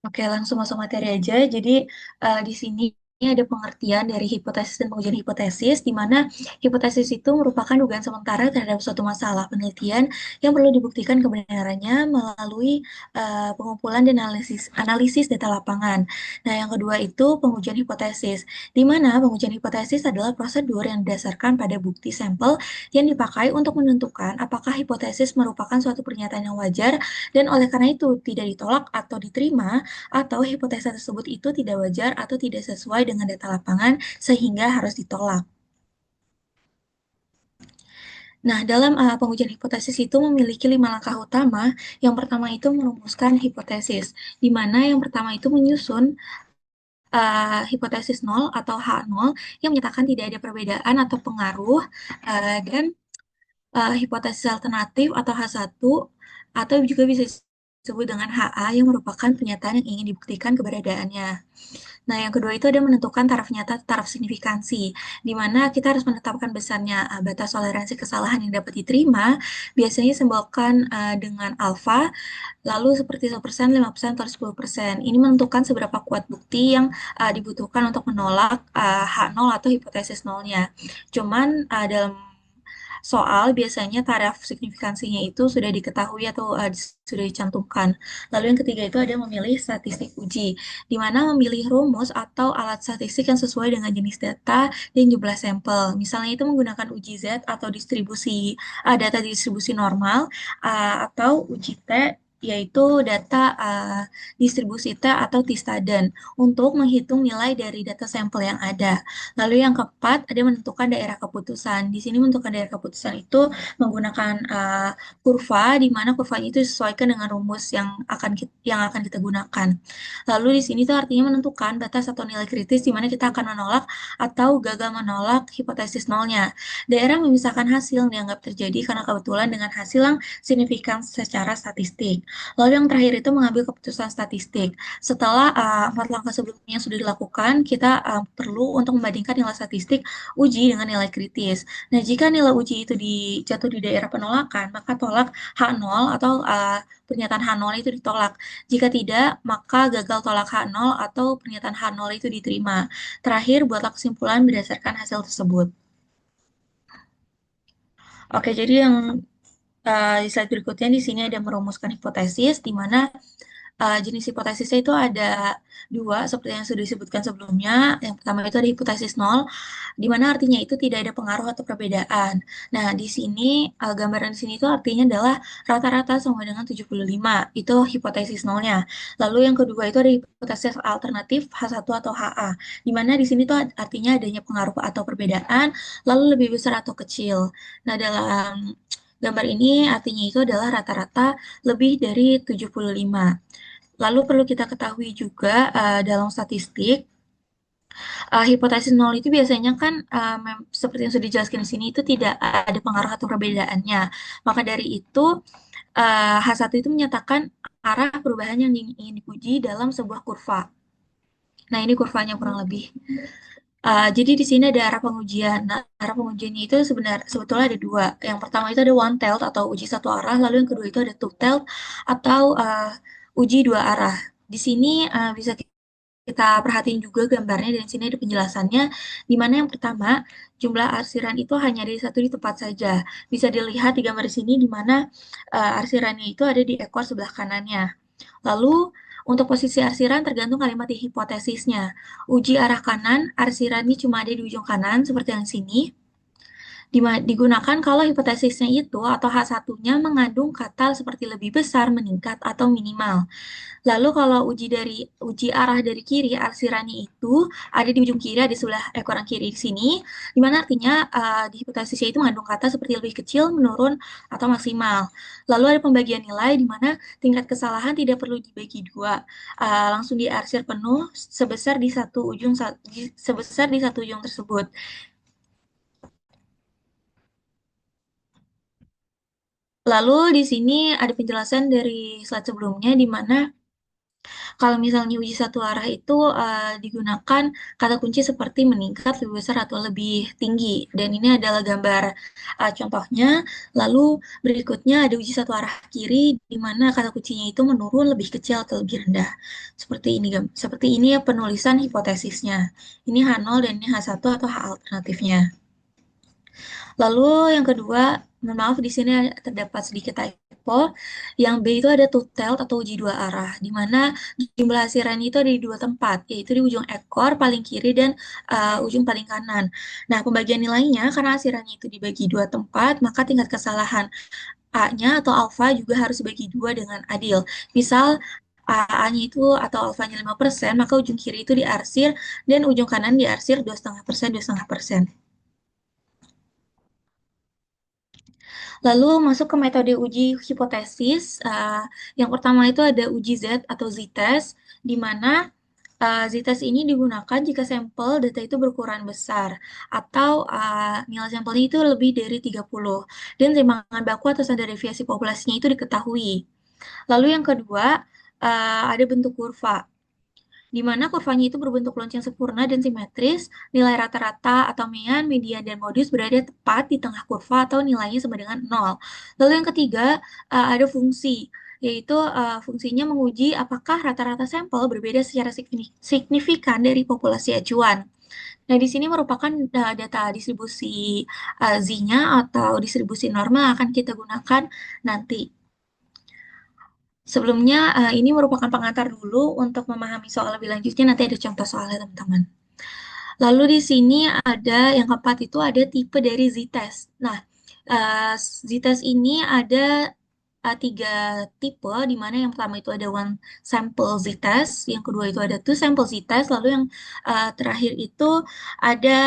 Oke, langsung masuk materi aja. Jadi, di sini ada pengertian dari hipotesis dan pengujian hipotesis, di mana hipotesis itu merupakan dugaan sementara terhadap suatu masalah penelitian yang perlu dibuktikan kebenarannya melalui pengumpulan dan analisis data lapangan. Nah, yang kedua itu pengujian hipotesis, di mana pengujian hipotesis adalah prosedur yang didasarkan pada bukti sampel yang dipakai untuk menentukan apakah hipotesis merupakan suatu pernyataan yang wajar dan oleh karena itu tidak ditolak atau diterima atau hipotesa tersebut itu tidak wajar atau tidak sesuai dengan data lapangan sehingga harus ditolak. Nah, dalam pengujian hipotesis itu memiliki 5 langkah utama. Yang pertama itu merumuskan hipotesis, di mana yang pertama itu menyusun hipotesis nol atau H0 yang menyatakan tidak ada perbedaan atau pengaruh, dan hipotesis alternatif atau H1 atau juga bisa disebut dengan HA yang merupakan pernyataan yang ingin dibuktikan keberadaannya. Nah, yang kedua itu ada menentukan taraf nyata, taraf signifikansi, di mana kita harus menetapkan besarnya batas toleransi kesalahan yang dapat diterima, biasanya simbolkan dengan alfa, lalu seperti 1%, 5%, atau 10%. Ini menentukan seberapa kuat bukti yang dibutuhkan untuk menolak H0 atau hipotesis nolnya. Cuman dalam soal biasanya taraf signifikansinya itu sudah diketahui atau sudah dicantumkan. Lalu yang ketiga itu ada memilih statistik uji, di mana memilih rumus atau alat statistik yang sesuai dengan jenis data dan jumlah sampel. Misalnya itu menggunakan uji Z atau distribusi data distribusi normal atau uji T yaitu data distribusi T atau T-Staden untuk menghitung nilai dari data sampel yang ada. Lalu yang keempat ada menentukan daerah keputusan. Di sini menentukan daerah keputusan itu menggunakan kurva di mana kurvanya itu disesuaikan dengan rumus yang akan kita gunakan. Lalu di sini tuh artinya menentukan batas atau nilai kritis di mana kita akan menolak atau gagal menolak hipotesis nolnya. Daerah memisahkan hasil yang dianggap terjadi karena kebetulan dengan hasil yang signifikan secara statistik. Lalu yang terakhir itu mengambil keputusan statistik. Setelah 4 langkah sebelumnya yang sudah dilakukan, kita perlu untuk membandingkan nilai statistik uji dengan nilai kritis. Nah, jika nilai uji itu jatuh di daerah penolakan, maka tolak H0 atau pernyataan H0 itu ditolak. Jika tidak, maka gagal tolak H0 atau pernyataan H0 itu diterima. Terakhir, buatlah kesimpulan berdasarkan hasil tersebut. Oke, jadi yang di slide berikutnya di sini ada merumuskan hipotesis, di mana jenis hipotesisnya itu ada dua, seperti yang sudah disebutkan sebelumnya. Yang pertama itu ada hipotesis nol, di mana artinya itu tidak ada pengaruh atau perbedaan. Nah, di sini, gambaran di sini itu artinya adalah rata-rata sama dengan 75. Itu hipotesis nolnya. Lalu yang kedua itu ada hipotesis alternatif H1 atau HA, di mana di sini tuh artinya adanya pengaruh atau perbedaan, lalu lebih besar atau kecil. Nah, dalam gambar ini artinya itu adalah rata-rata lebih dari 75. Lalu perlu kita ketahui juga dalam statistik, hipotesis nol itu biasanya kan seperti yang sudah dijelaskan di sini itu tidak ada pengaruh atau perbedaannya. Maka dari itu H1 itu menyatakan arah perubahan yang ingin diuji dalam sebuah kurva. Nah, ini kurvanya kurang lebih. Jadi di sini ada arah pengujian. Nah, arah pengujiannya itu sebetulnya ada dua. Yang pertama itu ada one tailed atau uji satu arah, lalu yang kedua itu ada two tailed atau uji dua arah. Di sini bisa kita perhatiin juga gambarnya dan di sini ada penjelasannya, di mana yang pertama jumlah arsiran itu hanya ada di satu di tempat saja. Bisa dilihat di gambar di sini di mana arsirannya itu ada di ekor sebelah kanannya. Lalu untuk posisi arsiran tergantung kalimat di hipotesisnya. Uji arah kanan, arsirannya cuma ada di ujung kanan seperti yang sini. Digunakan kalau hipotesisnya itu atau H1-nya mengandung kata seperti lebih besar, meningkat, atau minimal. Lalu kalau uji arah dari kiri, arsirannya itu ada di ujung kiri, ada di sebelah ekor yang kiri di sini, di mana artinya di hipotesisnya itu mengandung kata seperti lebih kecil, menurun, atau maksimal. Lalu ada pembagian nilai di mana tingkat kesalahan tidak perlu dibagi dua, langsung diarsir penuh sebesar di satu ujung tersebut. Lalu di sini ada penjelasan dari slide sebelumnya di mana Kalau misalnya uji satu arah itu digunakan kata kunci seperti meningkat, lebih besar, atau lebih tinggi. Dan ini adalah gambar contohnya. Lalu berikutnya ada uji satu arah kiri, di mana kata kuncinya itu menurun, lebih kecil, atau lebih rendah. Seperti ini, seperti ini ya penulisan hipotesisnya. Ini H0 dan ini H1 atau H alternatifnya. Lalu yang kedua, mohon maaf di sini terdapat sedikit typo. Yang B itu ada two-tailed atau uji dua arah, di mana jumlah hasilannya itu ada di dua tempat, yaitu di ujung ekor paling kiri dan ujung paling kanan. Nah, pembagian nilainya karena hasilannya itu dibagi dua tempat, maka tingkat kesalahan A-nya atau alfa juga harus dibagi dua dengan adil. Misal A-nya itu atau alfanya 5%, maka ujung kiri itu diarsir dan ujung kanan diarsir 2,5%, 2,5%. Lalu masuk ke metode uji hipotesis. Yang pertama itu ada uji Z atau Z-test, di mana Z-test ini digunakan jika sampel data itu berukuran besar atau nilai sampelnya itu lebih dari 30 dan timbangan baku atau standar deviasi populasinya itu diketahui. Lalu yang kedua ada bentuk kurva, di mana kurvanya itu berbentuk lonceng sempurna dan simetris, nilai rata-rata atau median, dan modus berada tepat di tengah kurva atau nilainya sama dengan 0. Lalu yang ketiga, ada fungsi, yaitu fungsinya menguji apakah rata-rata sampel berbeda secara signifikan dari populasi acuan. Nah, di sini merupakan data distribusi Z-nya atau distribusi normal akan kita gunakan nanti. Sebelumnya, ini merupakan pengantar dulu untuk memahami soal lebih lanjutnya. Nanti ada contoh soalnya, teman-teman. Lalu di sini ada yang keempat itu ada tipe dari Z-test. Nah, Z-test ini ada tiga tipe, di mana yang pertama itu ada one sample Z-test, yang kedua itu ada two sample Z-test, lalu yang terakhir itu ada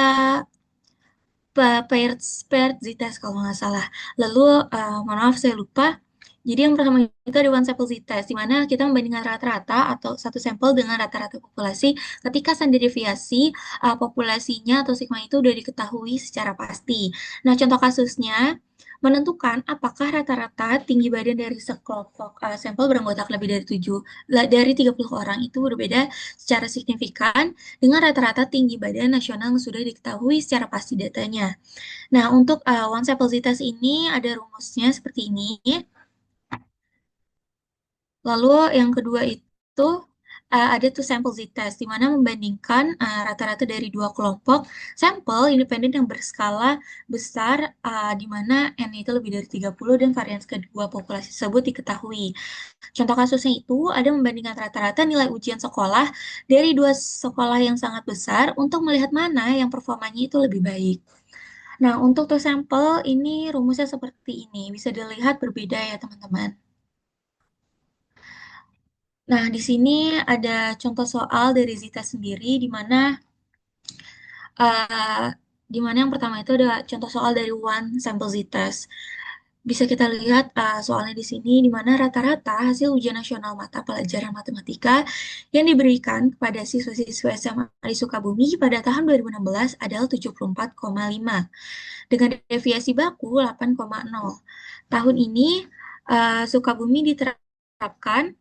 paired, paired Z-test kalau nggak salah. Lalu, mohon maaf saya lupa. Jadi yang pertama itu ada one sample Z-test, di mana kita membandingkan rata-rata atau satu sampel dengan rata-rata populasi ketika standar deviasi populasinya atau sigma itu udah diketahui secara pasti. Nah, contoh kasusnya menentukan apakah rata-rata tinggi badan dari sekelompok sampel beranggota lebih dari 30 orang itu berbeda secara signifikan dengan rata-rata tinggi badan nasional yang sudah diketahui secara pasti datanya. Nah, untuk one sample Z-test ini ada rumusnya seperti ini. Lalu yang kedua itu ada two sample Z-test, di mana membandingkan rata-rata dari dua kelompok sampel independen yang berskala besar, di mana N itu lebih dari 30 dan varians kedua populasi tersebut diketahui. Contoh kasusnya itu ada membandingkan rata-rata nilai ujian sekolah dari dua sekolah yang sangat besar untuk melihat mana yang performanya itu lebih baik. Nah, untuk two sample ini rumusnya seperti ini. Bisa dilihat berbeda ya, teman-teman. Nah, di sini ada contoh soal dari Zita sendiri, uh, di mana yang pertama itu ada contoh soal dari one sample Z-test. Bisa kita lihat soalnya di sini, di mana rata-rata hasil ujian nasional mata pelajaran matematika yang diberikan kepada siswa-siswa SMA di Sukabumi pada tahun 2016 adalah 74,5 dengan deviasi baku 8,0. Tahun ini Sukabumi diterapkan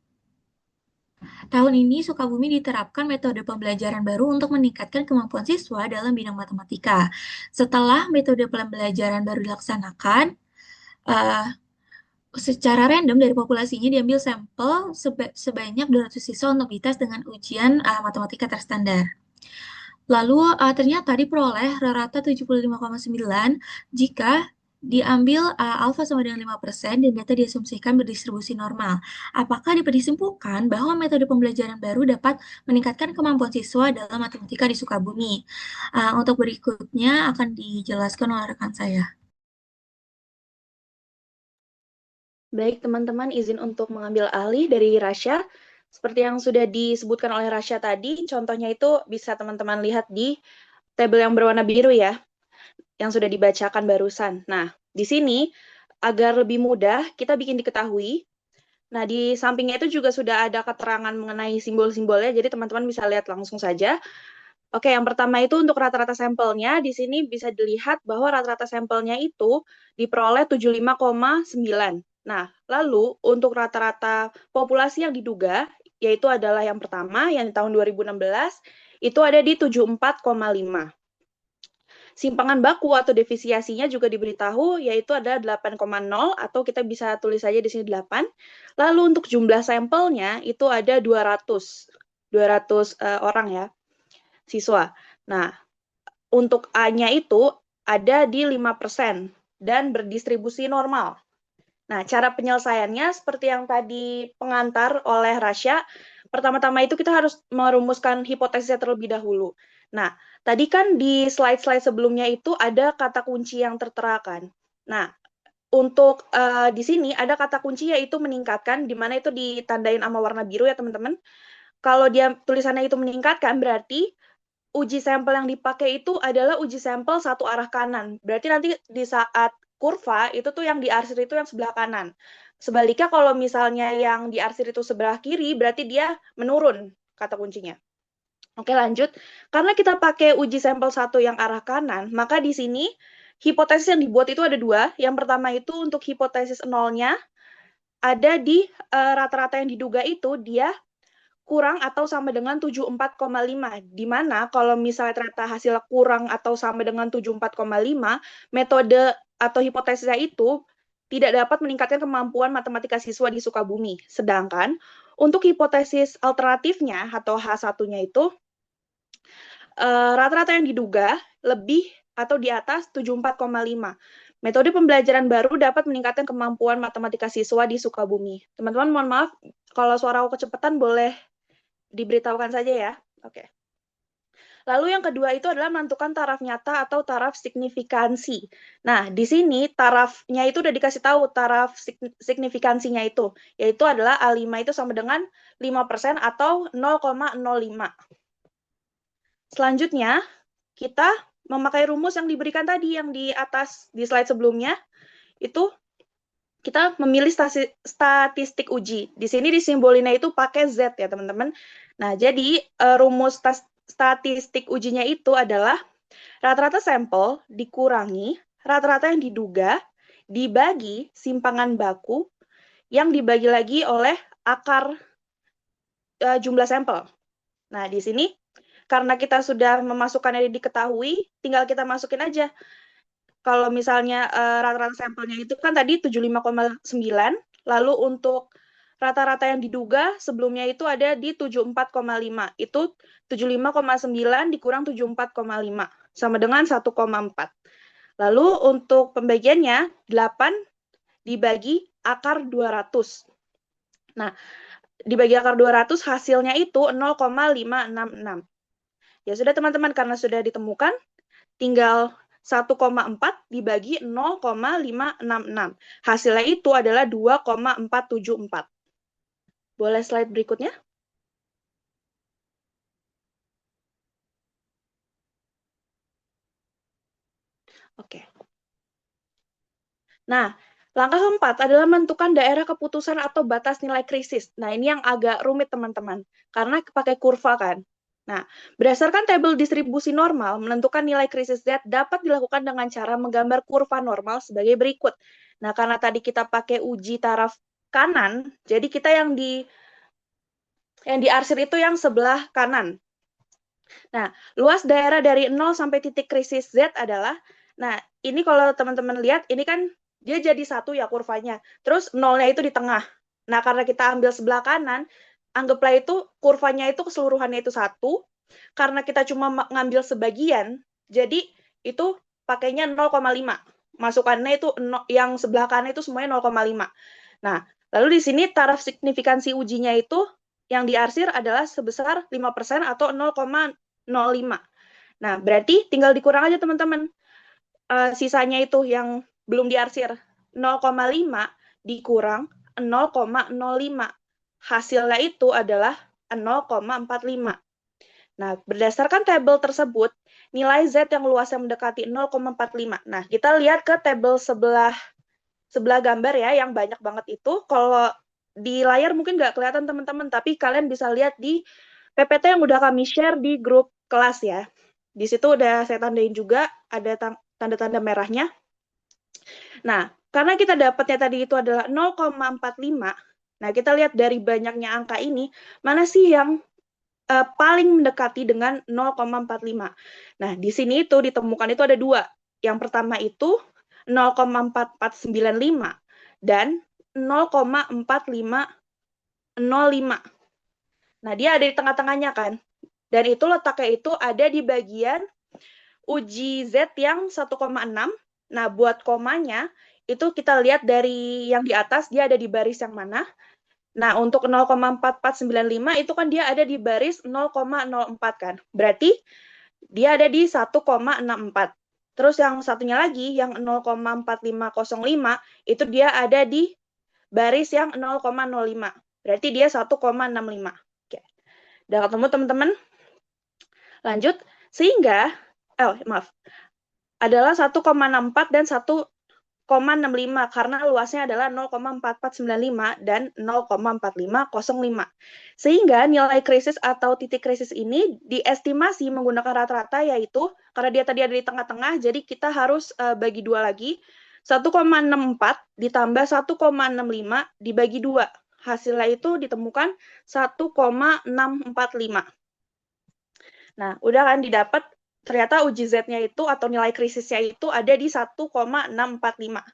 Tahun ini Sukabumi diterapkan metode pembelajaran baru untuk meningkatkan kemampuan siswa dalam bidang matematika. Setelah metode pembelajaran baru dilaksanakan, eh, secara random dari populasinya diambil sampel sebanyak 200 siswa untuk dites dengan ujian matematika terstandar. Lalu ternyata diperoleh rata-rata 75,9 jika diambil alfa sama dengan 5% dan data diasumsikan berdistribusi normal. Apakah dapat disimpulkan bahwa metode pembelajaran baru dapat meningkatkan kemampuan siswa dalam matematika di Sukabumi? Untuk berikutnya akan dijelaskan oleh rekan saya. Baik, teman-teman, izin untuk mengambil alih dari Rasya. Seperti yang sudah disebutkan oleh Rasya tadi, contohnya itu bisa teman-teman lihat di tabel yang berwarna biru ya, yang sudah dibacakan barusan. Nah, di sini, agar lebih mudah, kita bikin diketahui. Nah, di sampingnya itu juga sudah ada keterangan mengenai simbol-simbolnya, jadi teman-teman bisa lihat langsung saja. Oke, yang pertama itu untuk rata-rata sampelnya, di sini bisa dilihat bahwa rata-rata sampelnya itu diperoleh 75,9. Nah, lalu untuk rata-rata populasi yang diduga, yaitu adalah yang pertama, yang di tahun 2016, itu ada di 74,5. Simpangan baku atau defisiasinya juga diberitahu, yaitu ada 8,0 atau kita bisa tulis saja di sini 8. Lalu untuk jumlah sampelnya itu ada 200 orang ya, siswa. Nah, untuk A-nya itu ada di 5% dan berdistribusi normal. Nah, cara penyelesaiannya seperti yang tadi pengantar oleh Rasya, pertama-tama itu kita harus merumuskan hipotesisnya terlebih dahulu. Nah, tadi kan di slide-slide sebelumnya itu ada kata kunci yang tertera kan. Nah, untuk di sini ada kata kunci yaitu meningkatkan, di mana itu ditandain sama warna biru ya teman-teman. Kalau dia tulisannya itu meningkatkan, berarti uji sampel yang dipakai itu adalah uji sampel satu arah kanan. Berarti nanti di saat kurva, itu tuh yang diarsir itu yang sebelah kanan. Sebaliknya kalau misalnya yang diarsir itu sebelah kiri, berarti dia menurun, kata kuncinya. Oke, lanjut. Karena kita pakai uji sampel satu yang arah kanan, maka di sini hipotesis yang dibuat itu ada dua. Yang pertama itu untuk hipotesis nolnya, ada di rata-rata yang diduga itu dia kurang atau sama dengan 74,5. Di mana kalau misalnya ternyata hasilnya kurang atau sama dengan 74,5, metode atau hipotesisnya itu tidak dapat meningkatkan kemampuan matematika siswa di Sukabumi. Sedangkan untuk hipotesis alternatifnya atau H1-nya itu rata-rata yang diduga lebih atau di atas 74,5. Metode pembelajaran baru dapat meningkatkan kemampuan matematika siswa di Sukabumi. Teman-teman, mohon maaf kalau suara aku kecepatan boleh diberitahukan saja ya. Oke. Lalu yang kedua itu adalah menentukan taraf nyata atau taraf signifikansi. Nah, di sini tarafnya itu udah dikasih tahu taraf signifikansinya itu, yaitu adalah A5 itu sama dengan 5% atau 0,05. Selanjutnya, kita memakai rumus yang diberikan tadi yang di atas di slide sebelumnya, itu kita memilih statistik uji. Di sini disimbolinnya itu pakai Z ya, teman-teman. Nah, jadi rumus statistik ujinya itu adalah rata-rata sampel dikurangi rata-rata yang diduga dibagi simpangan baku yang dibagi lagi oleh akar jumlah sampel. Nah, di sini karena kita sudah memasukkannya diketahui, tinggal kita masukin aja. Kalau misalnya rata-rata sampelnya itu kan tadi 75,9, lalu untuk rata-rata yang diduga sebelumnya itu ada di 74,5. Itu 75,9 dikurang 74,5 sama dengan 1,4. Lalu untuk pembagiannya 8 dibagi akar 200. Nah, dibagi akar 200 hasilnya itu 0,566. Ya sudah teman-teman, karena sudah ditemukan, tinggal 1,4 dibagi 0,566. Hasilnya itu adalah 2,474. Boleh slide berikutnya? Oke. Nah, langkah keempat adalah menentukan daerah keputusan atau batas nilai krisis. Nah, ini yang agak rumit teman-teman, karena pakai kurva kan. Nah, berdasarkan tabel distribusi normal, menentukan nilai krisis Z dapat dilakukan dengan cara menggambar kurva normal sebagai berikut. Nah, karena tadi kita pakai uji taraf kanan, jadi kita yang diarsir itu yang sebelah kanan. Nah, luas daerah dari 0 sampai titik krisis Z adalah, nah ini kalau teman-teman lihat, ini kan dia jadi satu ya kurvanya. Terus nolnya itu di tengah. Nah, karena kita ambil sebelah kanan, anggaplah itu kurvanya itu keseluruhannya itu satu. Karena kita cuma ngambil sebagian, jadi itu pakainya 0,5. Masukannya itu yang sebelah kanan itu semuanya 0,5. Nah, lalu di sini taraf signifikansi ujinya itu yang diarsir adalah sebesar 5% atau 0,05. Nah, berarti tinggal dikurang aja teman-teman. Sisanya itu yang belum diarsir. 0,5 dikurang 0,05. Hasilnya itu adalah 0,45. Nah, berdasarkan tabel tersebut, nilai Z yang luasnya mendekati 0,45. Nah, kita lihat ke tabel sebelah gambar ya, yang banyak banget itu. Kalau di layar mungkin nggak kelihatan teman-teman, tapi kalian bisa lihat di PPT yang udah kami share di grup kelas ya. Di situ udah saya tandain juga, ada tanda-tanda merahnya. Nah, karena kita dapatnya tadi itu adalah 0,45, Nah, kita lihat dari banyaknya angka ini, mana sih yang paling mendekati dengan 0,45. Nah, di sini itu ditemukan itu ada dua. Yang pertama itu 0,4495 dan 0,4505. Nah, dia ada di tengah-tengahnya kan. Dan itu letaknya itu ada di bagian uji Z yang 1,6. Nah, buat komanya, itu kita lihat dari yang di atas, dia ada di baris yang mana. Nah, untuk 0,4495 itu kan dia ada di baris 0,04 kan. Berarti dia ada di 1,64. Terus yang satunya lagi, yang 0,4505, itu dia ada di baris yang 0,05. Berarti dia 1,65. Oke. Udah ketemu teman-teman? Lanjut. Sehingga, maaf, adalah 1,64 dan 1,65 karena luasnya adalah 0,4495 dan 0,4505. Sehingga nilai krisis atau titik krisis ini diestimasi menggunakan rata-rata, yaitu karena dia tadi ada di tengah-tengah, jadi kita harus bagi dua lagi. 1,64 ditambah 1,65 dibagi 2. Hasilnya itu ditemukan 1,645. Nah, udah kan didapat, ternyata uji Z-nya itu atau nilai krisisnya itu ada di 1,645.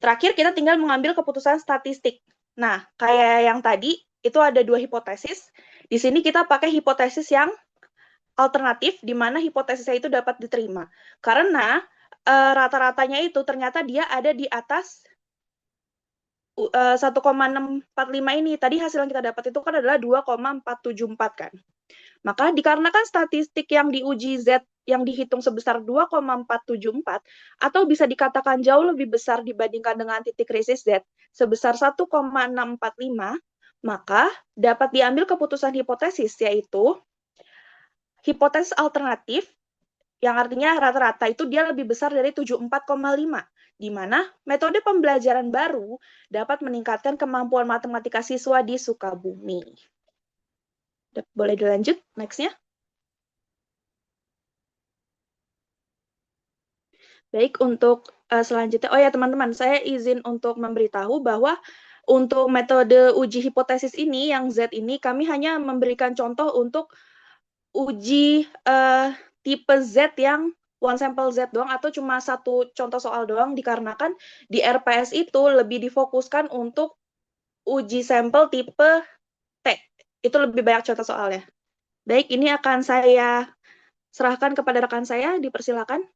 Terakhir, kita tinggal mengambil keputusan statistik. Nah, kayak yang tadi, itu ada dua hipotesis. Di sini kita pakai hipotesis yang alternatif, di mana hipotesisnya itu dapat diterima. Karena rata-ratanya itu ternyata dia ada di atas 1,645 ini. Tadi hasil yang kita dapat itu kan adalah 2,474 kan. Maka dikarenakan statistik yang diuji Z yang dihitung sebesar 2,474 atau bisa dikatakan jauh lebih besar dibandingkan dengan titik krisis Z sebesar 1,645, maka dapat diambil keputusan hipotesis, yaitu hipotesis alternatif yang artinya rata-rata itu dia lebih besar dari 74,5, di mana metode pembelajaran baru dapat meningkatkan kemampuan matematika siswa di Sukabumi. Boleh dilanjut, next-nya. Baik, untuk selanjutnya, oh ya teman-teman, saya izin untuk memberitahu bahwa untuk metode uji hipotesis ini, yang Z ini, kami hanya memberikan contoh untuk uji tipe Z yang one sample Z doang, atau cuma satu contoh soal doang, dikarenakan di RPS itu lebih difokuskan untuk uji sampel tipe T. Itu lebih banyak contoh soalnya. Baik, ini akan saya serahkan kepada rekan saya, dipersilakan.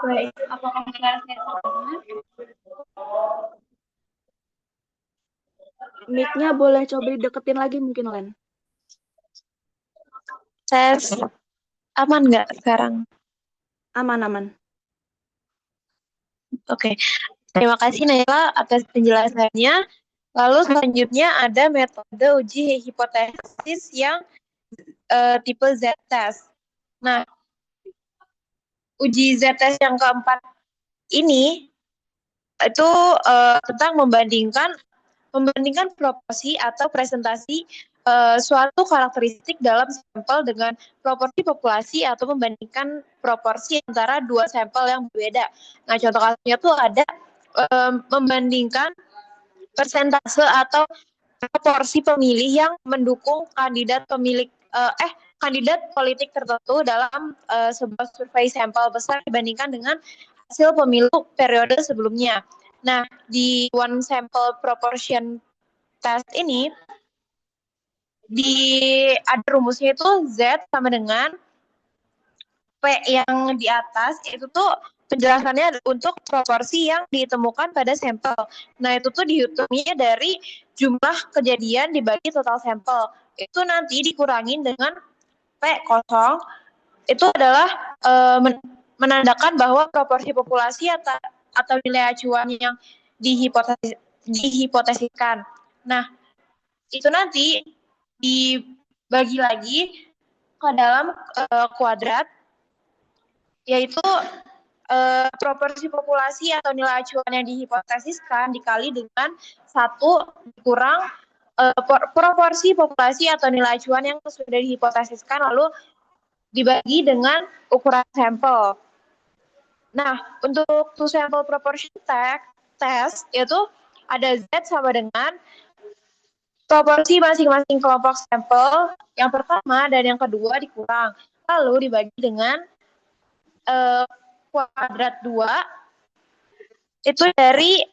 Baik, apakah suara saya terdengar? Mic-nya boleh coba deketin lagi mungkin, Len. Tes, aman nggak sekarang? Aman-aman. Oke, terima kasih Naila atas penjelasannya. Lalu selanjutnya ada metode uji hipotesis yang tipe Z-test. Nah, uji Z-test yang keempat ini itu tentang membandingkan proporsi atau presentasi suatu karakteristik dalam sampel dengan proporsi populasi atau membandingkan proporsi antara dua sampel yang berbeda. Nah, contoh kasusnya tuh ada membandingkan persentase atau proporsi pemilih yang mendukung kandidat politik tertentu dalam sebuah survei sampel besar dibandingkan dengan hasil pemilu periode sebelumnya. Nah, di one sample proportion test ini ada rumusnya itu Z sama dengan P yang di atas, itu tuh penjelasannya untuk proporsi yang ditemukan pada sampel. Nah, itu tuh dihitungnya dari jumlah kejadian dibagi total sampel. Itu nanti dikurangin dengan P kosong, itu adalah menandakan bahwa proporsi populasi atau nilai acuan yang dihipotesiskan. Nah, itu nanti dibagi lagi ke dalam kuadrat, yaitu proporsi populasi atau nilai acuan yang dihipotesiskan dikali dengan 1 dikurang proporsi populasi atau nilai acuan yang sudah dihipotesiskan lalu dibagi dengan ukuran sampel. Nah, untuk two sample proportion test itu ada Z sama dengan proporsi masing-masing kelompok sampel yang pertama dan yang kedua dikurang. Lalu dibagi dengan kuadrat 2 itu dari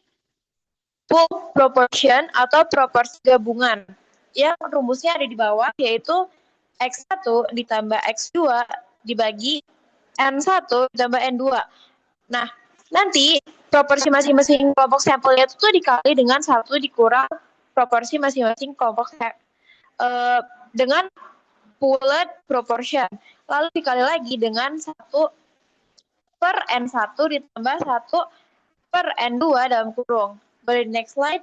pool proportion atau proporsi gabungan. Yang rumusnya ada di bawah yaitu X1 ditambah X2 dibagi N1 ditambah N2. Nah, nanti proporsi masing-masing kelompok sampelnya itu dikali dengan 1 dikurang proporsi masing-masing kelompok dengan pooled proportion. Lalu dikali lagi dengan 1 per N1 ditambah 1 per N2 dalam kurung. Boleh next slide.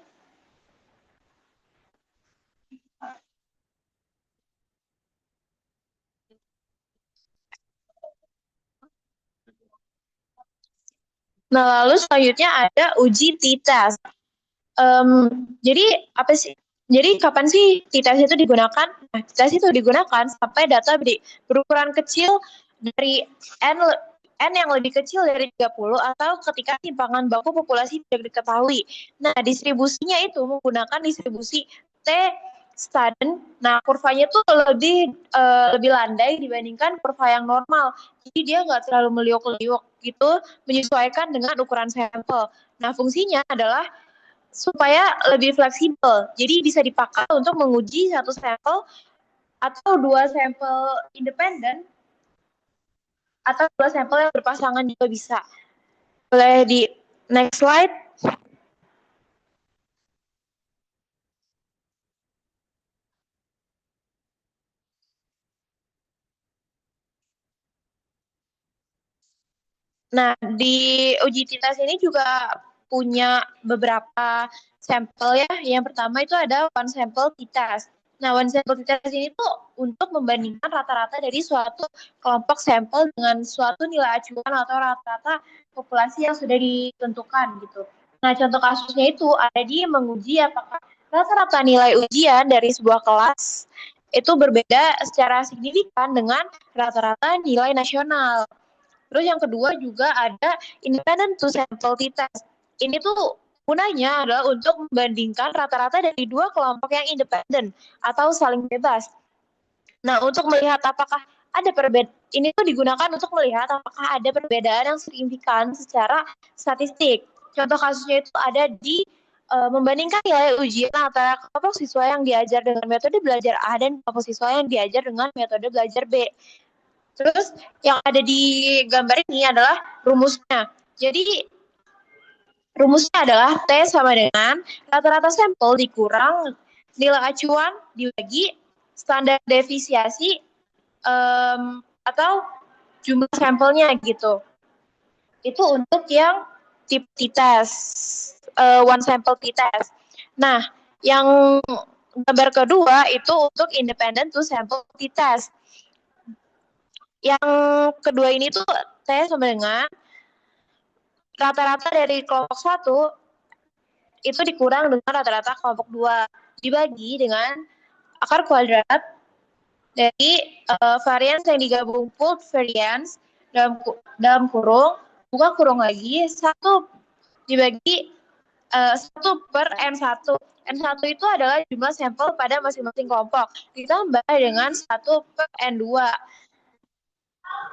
Nah, lalu selanjutnya ada uji t-test. Jadi apa sih? Jadi kapan sih t-test itu digunakan? Nah, t-test itu digunakan sampai data berukuran kecil dari N yang lebih kecil dari 30 atau ketika timpangan baku populasi tidak diketahui. Nah, distribusinya itu menggunakan distribusi T Staden. Nah, kurvanya tuh lebih landai dibandingkan kurva yang normal. Jadi dia nggak terlalu meliuk-liuk gitu, menyesuaikan dengan ukuran sampel. Nah, fungsinya adalah supaya lebih fleksibel. Jadi bisa dipakai untuk menguji satu sampel atau 2 sampel independen atau 2 sampel yang berpasangan juga bisa. Boleh di next slide. Nah, di uji t-test ini juga punya beberapa sampel ya. Yang pertama itu ada one sample t-test. Nah, one sample t-test ini tuh untuk membandingkan rata-rata dari suatu kelompok sampel dengan suatu nilai acuan atau rata-rata populasi yang sudah ditentukan gitu. Nah, contoh kasusnya itu ada di menguji apakah rata-rata nilai ujian dari sebuah kelas itu berbeda secara signifikan dengan rata-rata nilai nasional. Terus yang kedua juga ada independent two sample t-test. Ini tuh gunanya adalah untuk membandingkan rata-rata dari 2 kelompok yang independen atau saling bebas. Nah, untuk melihat apakah ada perbedaan, ini tuh digunakan untuk melihat apakah ada perbedaan yang signifikan secara statistik. Contoh kasusnya itu ada di membandingkan nilai ujian antara kelompok siswa yang diajar dengan metode belajar A dan kelompok siswa yang diajar dengan metode belajar B. Terus yang ada di gambar ini adalah rumusnya. Jadi rumusnya adalah T sama dengan rata-rata sampel dikurang nilai acuan dibagi standar deviasi atau jumlah sampelnya gitu. Itu untuk yang tip t-test, one sample t-test. Nah, yang gambar kedua itu untuk independent two sample t-test. Yang kedua ini tuh saya sama dengan rata-rata dari kelompok 1 itu dikurang dengan rata-rata kelompok 2 dibagi dengan akar kuadrat dari variance yang digabung pooled variance dalam kurung buka kurung lagi 1 dibagi 1 per N1. N1 itu adalah jumlah sampel pada masing-masing kelompok ditambah dengan 1 per N2.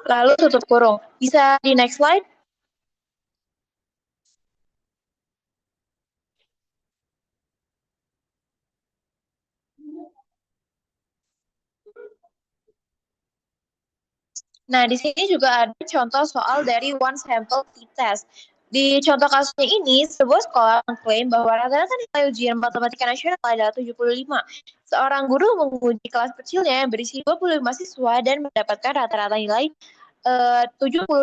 Lalu tutup kurung. Bisa di next slide. Nah, di sini juga ada contoh soal dari one sample t-test. Di contoh kasusnya ini, sebuah sekolah mengklaim bahwa rata-rata nilai ujian matematika nasional adalah 75. Seorang guru menguji kelas kecilnya yang berisi 25 siswa dan mendapatkan rata-rata nilai 78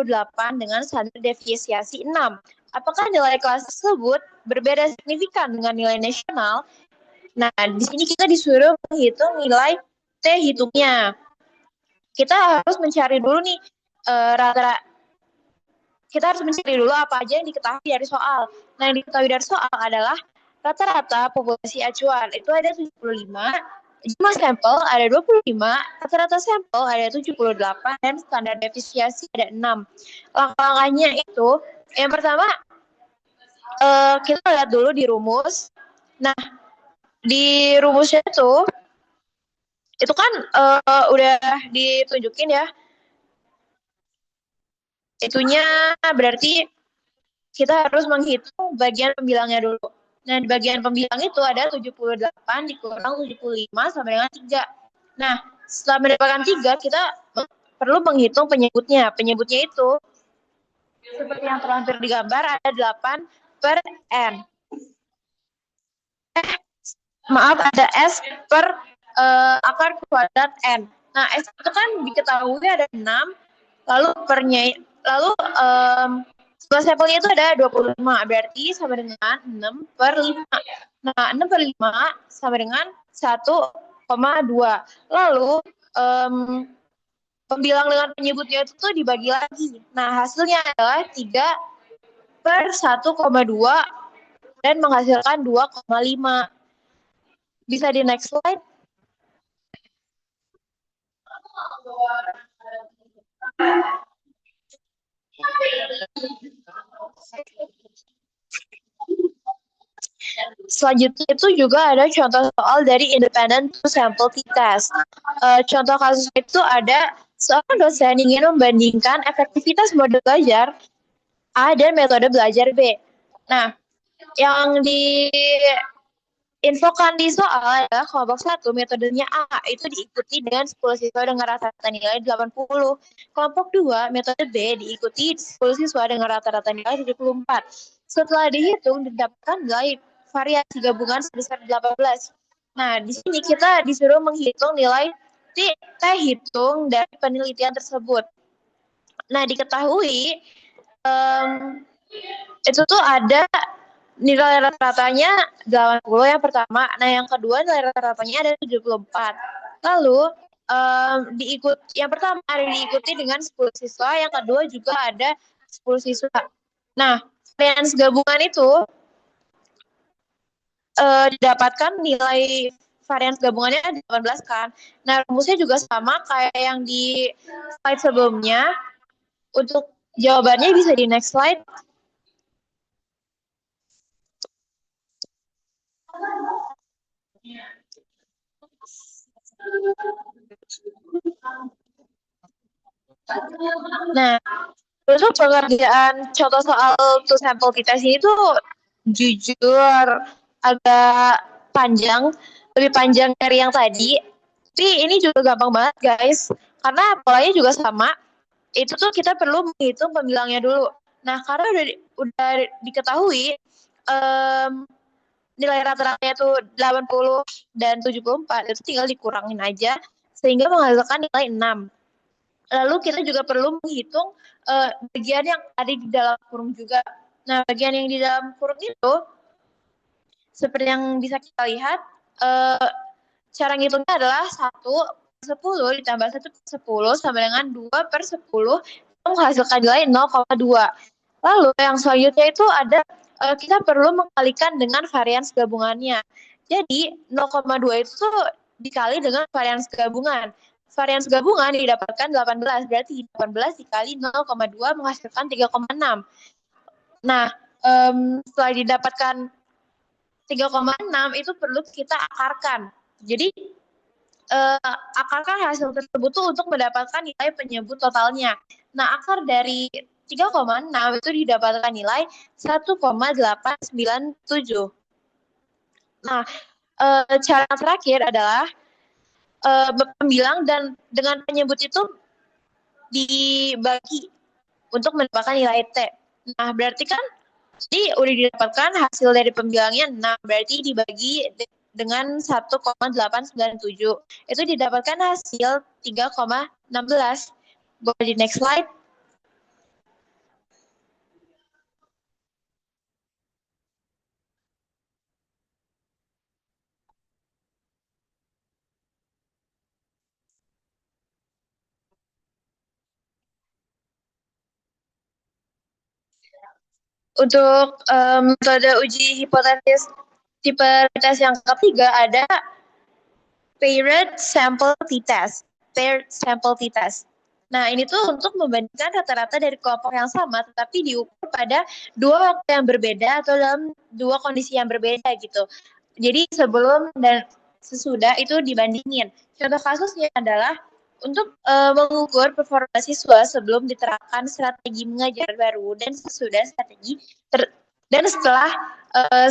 dengan standar deviasi 6. Apakah nilai kelas tersebut berbeda signifikan dengan nilai nasional? Nah, di sini kita disuruh menghitung nilai T hitungnya. Kita harus mencari dulu nih rata-rata. Kita harus mencari dulu apa aja yang diketahui dari soal. Nah, yang diketahui dari soal adalah rata-rata populasi acuan itu ada 75, jumlah sampel ada 25, rata-rata sampel ada 78, dan standar defisiensi ada 6. Langkah-langkahnya itu, yang pertama, kita lihat dulu di rumus. Nah, di rumusnya itu kan udah ditunjukin ya. Itunya berarti kita harus menghitung bagian pembilangnya dulu. Nah, di bagian pembilang itu ada 78 dikurang 75 sama dengan 3. Nah, setelah mendapatkan 3, kita perlu menghitung penyebutnya. Penyebutnya itu seperti yang terlampir di gambar, ada 8 per N. Maaf, ada S per akar kuadrat N. Nah, S itu kan diketahui ada 6, lalu jumlah sampelnya itu ada 25, berarti sama dengan 6 per 5. Nah, 6 per 5 sama dengan 1,2. Lalu pembilang dengan penyebutnya itu tuh dibagi lagi. Nah, hasilnya adalah 3 per 1,2 dan menghasilkan 2,5. Bisa di next slide. Selanjutnya itu juga ada contoh soal dari independent sample t-test. Contoh kasus itu ada seorang dosen ingin membandingkan efektivitas model belajar A dan metode belajar B. Nah, yang diinfokan di soal adalah kelompok 1 metodenya A itu diikuti dengan 10 siswa dengan rata-rata nilai 80. Kelompok 2 metode B diikuti 10 siswa dengan rata-rata nilai 74. Setelah dihitung didapatkan nilai variasi gabungan sebesar 18. Nah, di sini kita disuruh menghitung nilai T hitung dari penelitian tersebut. Nah, diketahui itu tuh ada nilai rata-ratanya 80 yang pertama. Nah, yang kedua nilai rata-ratanya ada 74. Lalu yang pertama ada diikuti dengan 10 siswa, yang kedua juga ada 10 siswa. Nah, varians gabungan itu didapatkan nilai varians gabungannya 18 kan. Nah, rumusnya juga sama kayak yang di slide sebelumnya. Untuk jawabannya bisa di next slide. Nah, untuk pengerjaan contoh soal two sample kita sini tuh jujur agak panjang, lebih panjang dari yang tadi. Tapi ini juga gampang banget guys, karena polanya juga sama. Itu tuh kita perlu menghitung pembilangnya dulu. Nah, karena udah diketahui nilai rata-ratanya itu 80 dan 74, itu tinggal dikurangin aja sehingga menghasilkan nilai 6. Lalu kita juga perlu menghitung bagian yang ada di dalam kurung juga. Nah, bagian yang di dalam kurung itu, seperti yang bisa kita lihat, cara ngitungnya adalah 1/10 ditambah 1/10 sama dengan 2/10, itu menghasilkan nilai 0,2. Lalu yang selanjutnya itu ada, kita perlu mengkalikan dengan varians gabungannya. Jadi 0,2 itu dikali dengan varians gabungan. Varians gabungan didapatkan 18, berarti 18 dikali 0,2 menghasilkan 3,6. Nah, setelah didapatkan 3,6 itu perlu kita akarkan. Jadi, akarkan hasil tersebut tuh untuk mendapatkan nilai penyebut totalnya. Nah, akar dari 3,6 itu didapatkan nilai 1,897. Nah, cara terakhir adalah pembilang dan dengan penyebut itu dibagi untuk mendapatkan nilai T. Nah, berarti kan jadi udah didapatkan hasil dari pembilangnya 6, berarti dibagi dengan 1,897. Itu didapatkan hasil 3,16. Boleh di next slide. Untuk metode uji hipotesis Tipe tes yang ketiga ada paired sample t-test. Paired sample t-test. Nah, ini tuh untuk membandingkan rata-rata dari kelompok yang sama, tetapi diukur pada dua waktu yang berbeda atau dalam dua kondisi yang berbeda gitu. Jadi sebelum dan sesudah itu dibandingin. Contoh kasusnya adalah untuk mengukur performa siswa sebelum diterapkan strategi mengajar baru dan sesudah dan setelah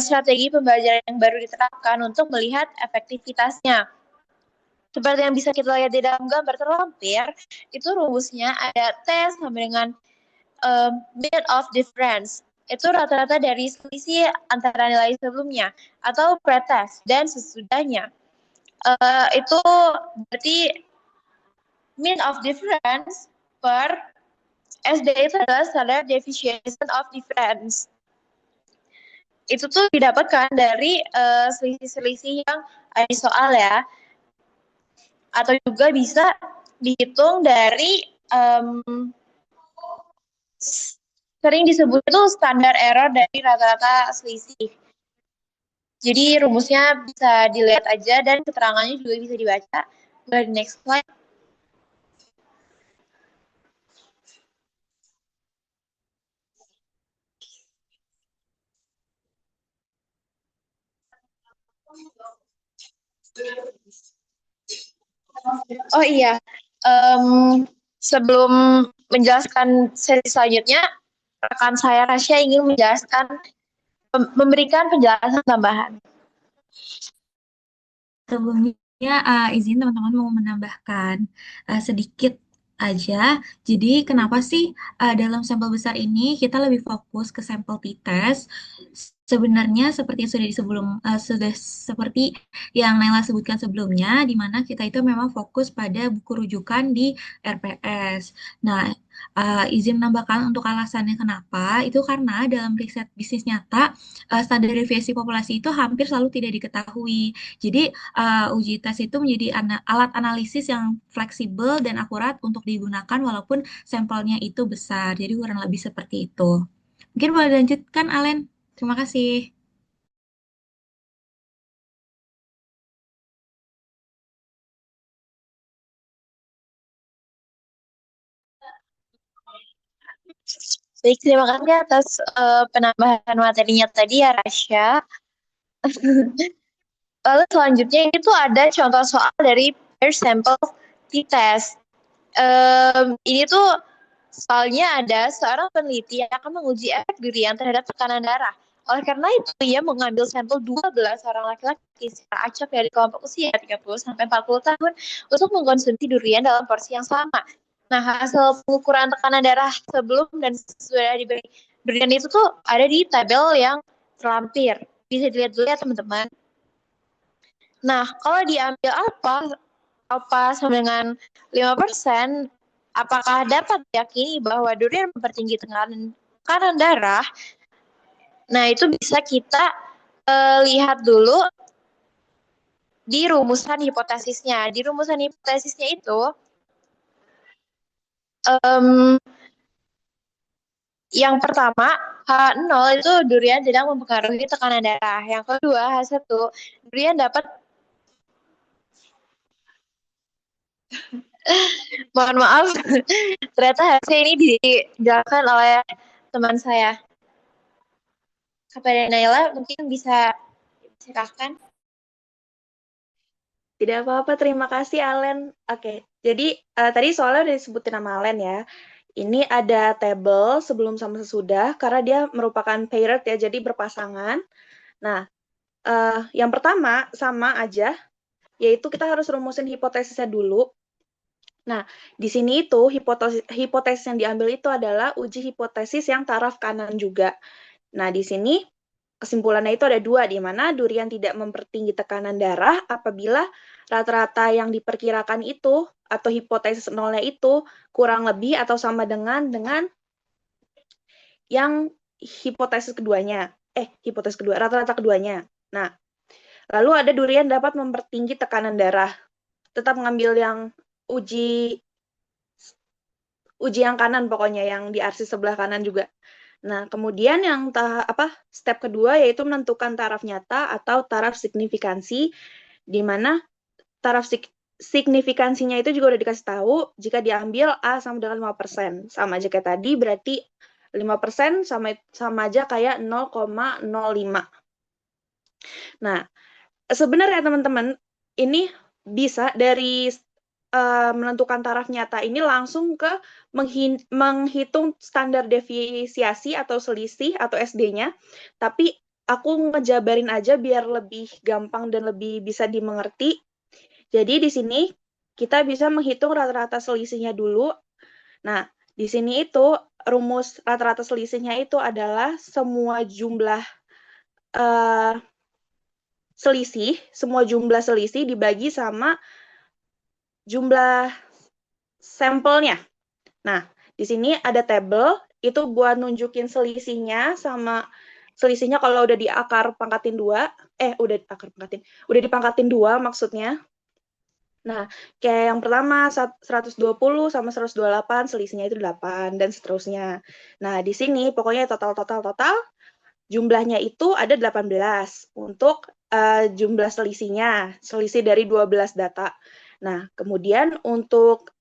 strategi pembelajaran yang baru diterapkan untuk melihat efektivitasnya. Seperti yang bisa kita lihat di dalam gambar terlampir, itu rumusnya ada T sama dengan mean of difference. Itu rata-rata dari selisih antara nilai sebelumnya atau pretest dan sesudahnya. Itu berarti mean of difference per SD itu adalah standard deviation of difference. Itu tuh didapatkan dari selisih-selisih yang ada di soal ya. Atau juga bisa dihitung dari sering disebut itu standar error dari rata-rata selisih. Jadi rumusnya bisa dilihat aja dan keterangannya juga bisa dibaca. Boleh di next slide. Oh iya, sebelum menjelaskan sesi selanjutnya, rekan saya Rasya ingin memberikan penjelasan tambahan. Sebelumnya izin teman-teman mau menambahkan sedikit aja. Jadi kenapa sih dalam sampel besar ini kita lebih fokus ke sampel t-test? Sebenarnya seperti yang sudah seperti yang Naila sebutkan sebelumnya, di mana kita itu memang fokus pada buku rujukan di RPS. Nah, izin menambahkan untuk alasannya kenapa, itu karena dalam riset bisnis nyata, standar deviasi populasi itu hampir selalu tidak diketahui. Jadi uji tes itu menjadi alat analisis yang fleksibel dan akurat untuk digunakan walaupun sampelnya itu besar. Jadi kurang lebih seperti itu. Mungkin boleh lanjutkan, Alen. Terima kasih. Baik, terima kasih atas penambahan materinya tadi ya, Rasya. Lalu selanjutnya itu ada contoh soal dari pair sample t-test. Ini tuh soalnya ada seorang peneliti yang akan menguji efek durian terhadap tekanan darah. Oleh karena itu, ia mengambil sampel 12 orang laki-laki secara acak dari kelompok usia 30-40 tahun untuk mengkonsumsi durian dalam porsi yang sama. Nah, hasil pengukuran tekanan darah sebelum dan sesudah diberi durian itu tuh ada di tabel yang terlampir. Bisa dilihat dulu ya, teman-teman. Nah, kalau diambil alpha sama dengan 5%, apakah dapat diyakini bahwa durian mempertinggi tekanan darah? Nah, itu bisa kita lihat dulu di rumusan hipotesisnya. Di rumusan hipotesisnya itu, yang pertama, H0 itu durian tidak mempengaruhi tekanan darah. Yang kedua, H1, durian dapat mohon maaf, ternyata hasil ini dijelaskan oleh teman saya. Kepada Naila, mungkin bisa silakan. Tidak apa-apa, terima kasih Alen. Oke, jadi tadi soalnya udah disebutin nama Alen ya. Ini ada tabel sebelum sama sesudah, karena dia merupakan paired ya, jadi berpasangan. Nah, yang pertama sama aja, yaitu kita harus rumusin hipotesisnya dulu. Nah, di sini itu hipotesis yang diambil itu adalah uji hipotesis yang taraf kanan juga. Nah, di sini kesimpulannya itu ada dua, di mana durian tidak mempertinggi tekanan darah apabila rata-rata yang diperkirakan itu atau hipotesis nolnya itu kurang lebih atau sama dengan yang hipotesis keduanya. Hipotesis kedua, rata-rata keduanya. Nah, lalu ada durian dapat mempertinggi tekanan darah. Tetap mengambil yang uji yang kanan pokoknya, yang di arsis sebelah kanan juga. Nah, kemudian yang step kedua yaitu menentukan taraf nyata atau taraf signifikansi, di mana taraf signifikansinya itu juga udah dikasih tahu jika diambil A sama dengan 5%. Sama aja kayak tadi, berarti 5% sama aja kayak 0,05. Nah, sebenarnya teman-teman, ini bisa dari menentukan taraf nyata ini langsung ke menghitung standar deviasi atau selisih atau SD-nya, tapi aku ngejabarin aja biar lebih gampang dan lebih bisa dimengerti. Jadi di sini kita bisa menghitung rata-rata selisihnya dulu. Nah, di sini itu rumus rata-rata selisihnya itu adalah semua jumlah semua jumlah selisih dibagi sama jumlah sampelnya. Nah, di sini ada tabel, itu buat nunjukin selisihnya sama selisihnya kalau udah di akar pangkatin 2, udah dipangkatin 2 maksudnya. Nah, kayak yang pertama 120 sama 128 selisihnya itu 8 dan seterusnya. Nah, di sini pokoknya total jumlahnya itu ada 18 untuk jumlah selisihnya, selisih dari 12 data. Nah, kemudian untuk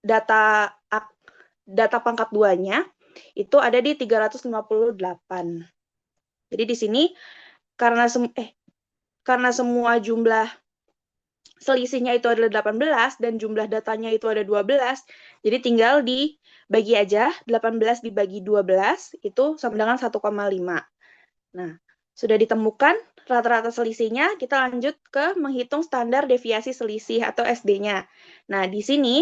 data pangkat 2-nya itu ada di 358. Jadi di sini karena semua jumlah selisihnya itu adalah 18 dan jumlah datanya itu ada 12, jadi tinggal dibagi aja, 18 dibagi 12 itu sama dengan 1,5. Nah, sudah ditemukan rata-rata selisihnya, kita lanjut ke menghitung standar deviasi selisih atau SD-nya. Nah, di sini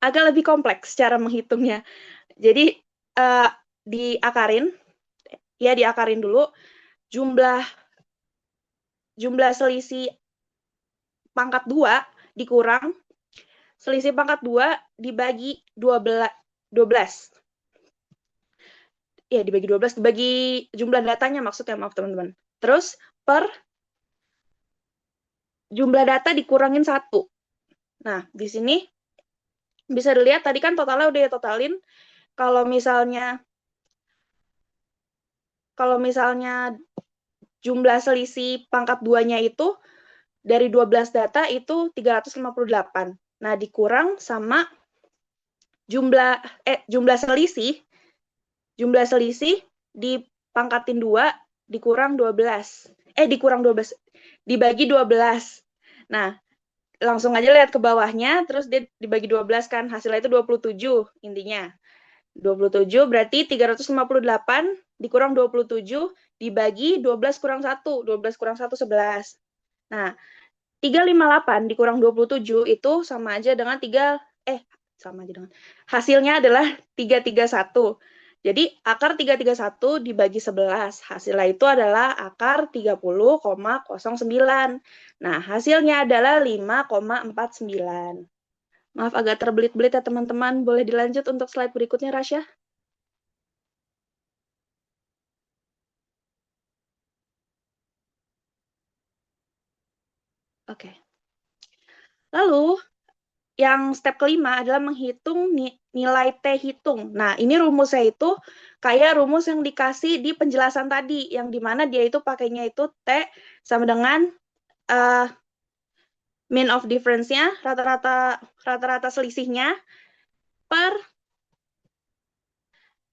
agak lebih kompleks cara menghitungnya. Jadi, diakarin dulu jumlah selisih pangkat 2 dikurang selisih pangkat 2 dibagi 12. Ya, dibagi 12, dibagi jumlah datanya maksudnya, maaf teman-teman. Terus per jumlah data dikurangin 1. Nah, di sini bisa dilihat tadi kan totalnya udah ya totalin. Kalau misalnya jumlah selisih pangkat 2-nya itu dari 12 data itu 358. Nah, dikurang sama jumlah selisih dipangkatin 2 dikurang 12. Dibagi 12. Nah, langsung aja lihat ke bawahnya, terus dia dibagi 12 kan, hasilnya itu 27 intinya. 27 berarti 358 dikurang 27 dibagi 12 kurang 1. 12 kurang 1, 11. Nah, 358 dikurang 27 itu sama aja dengan hasilnya adalah 331. Jadi akar 331 dibagi 11. Hasilnya itu adalah akar 30,09. Nah, hasilnya adalah 5,49. Maaf agak terbelit-belit ya teman-teman. Boleh dilanjut untuk slide berikutnya, Rasya? Oke. Lalu, yang step kelima adalah menghitung nilai T hitung. Nah, ini rumusnya itu kayak rumus yang dikasih di penjelasan tadi, yang dimana dia itu pakainya itu T sama dengan mean of difference-nya, rata-rata selisihnya, per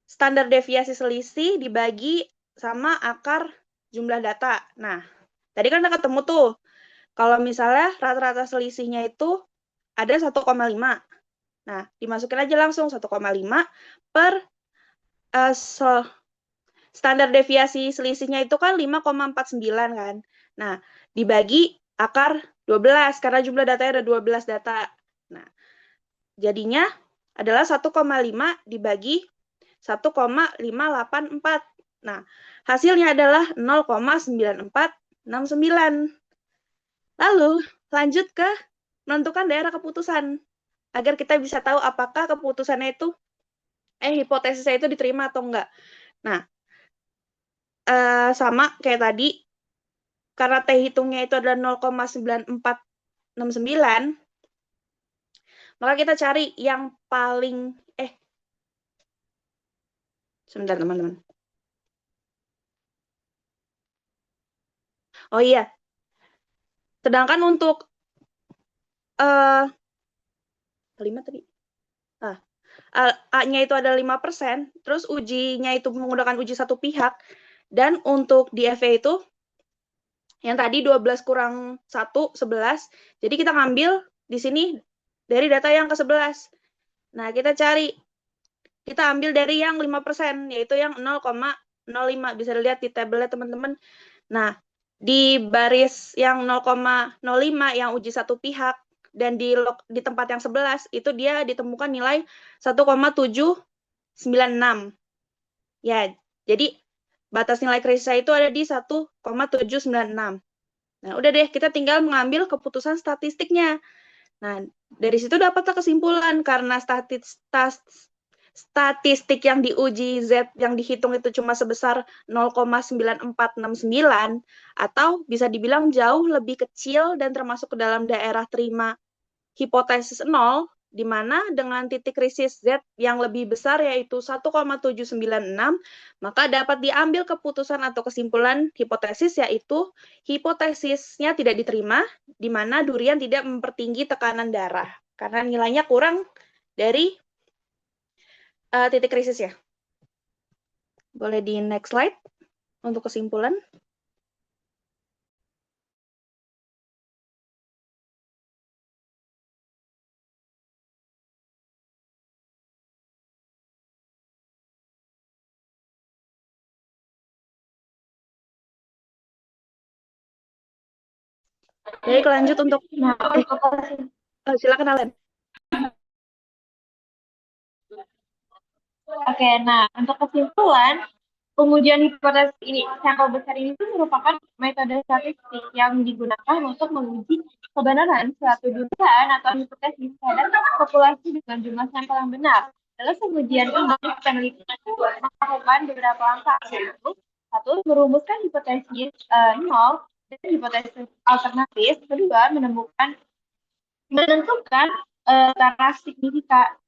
standar deviasi selisih dibagi sama akar jumlah data. Nah, tadi kan udah ketemu tuh, kalau misalnya rata-rata selisihnya itu ada 1,5. Nah, dimasukin aja langsung 1,5 per standar deviasi selisihnya itu kan 5,49 kan. Nah, dibagi akar 12 karena jumlah datanya ada 12 data. Nah, jadinya adalah 1,5 dibagi 1,584. Nah, hasilnya adalah 0,9469. Lalu, lanjut ke menentukan daerah keputusan agar kita bisa tahu apakah keputusannya itu hipotesisnya itu diterima atau enggak. Nah, sama kayak tadi, karena T hitungnya itu adalah 0,9469, maka kita cari yang paling Sebentar, teman-teman. Oh iya, sedangkan untuk kelima tadi, A-nya itu ada 5%, terus ujinya itu menggunakan uji satu pihak, dan untuk di FE itu, yang tadi 12 kurang 1, 11, jadi kita ngambil di sini dari data yang ke-11. Nah, kita cari, kita ambil dari yang 5%, yaitu yang 0,05, bisa dilihat di tabelnya teman-teman. Nah, di baris yang 0,05 yang uji satu pihak, dan di tempat yang 11 itu dia ditemukan nilai 1,796. Ya, jadi batas nilai krisisnya itu ada di 1,796. Nah, udah deh, kita tinggal mengambil keputusan statistiknya. Nah, dari situ dapatlah kesimpulan karena statistik yang diuji Z yang dihitung itu cuma sebesar 0,9469 atau bisa dibilang jauh lebih kecil dan termasuk ke dalam daerah terima hipotesis 0, di mana dengan titik krisis Z yang lebih besar yaitu 1,796, maka dapat diambil keputusan atau kesimpulan hipotesis yaitu hipotesisnya tidak diterima, di mana durian tidak mempertinggi tekanan darah karena nilainya kurang dari titik krisis ya. Boleh di next slide untuk kesimpulan. Baik, lanjut untuk silakan Alen. Oke, nah untuk kesimpulan, pengujian hipotesis ini, sampel besar ini itu merupakan metode statistik yang digunakan untuk menguji kebenaran suatu dugaan atau hipotesis terhadap populasi dengan jumlah sampel yang benar. Dalam pengujian ini, peneliti melakukan beberapa langkah, yaitu satu, merumuskan hipotesis nol dan hipotesis alternatif. Kedua, menentukan tara signifikansi.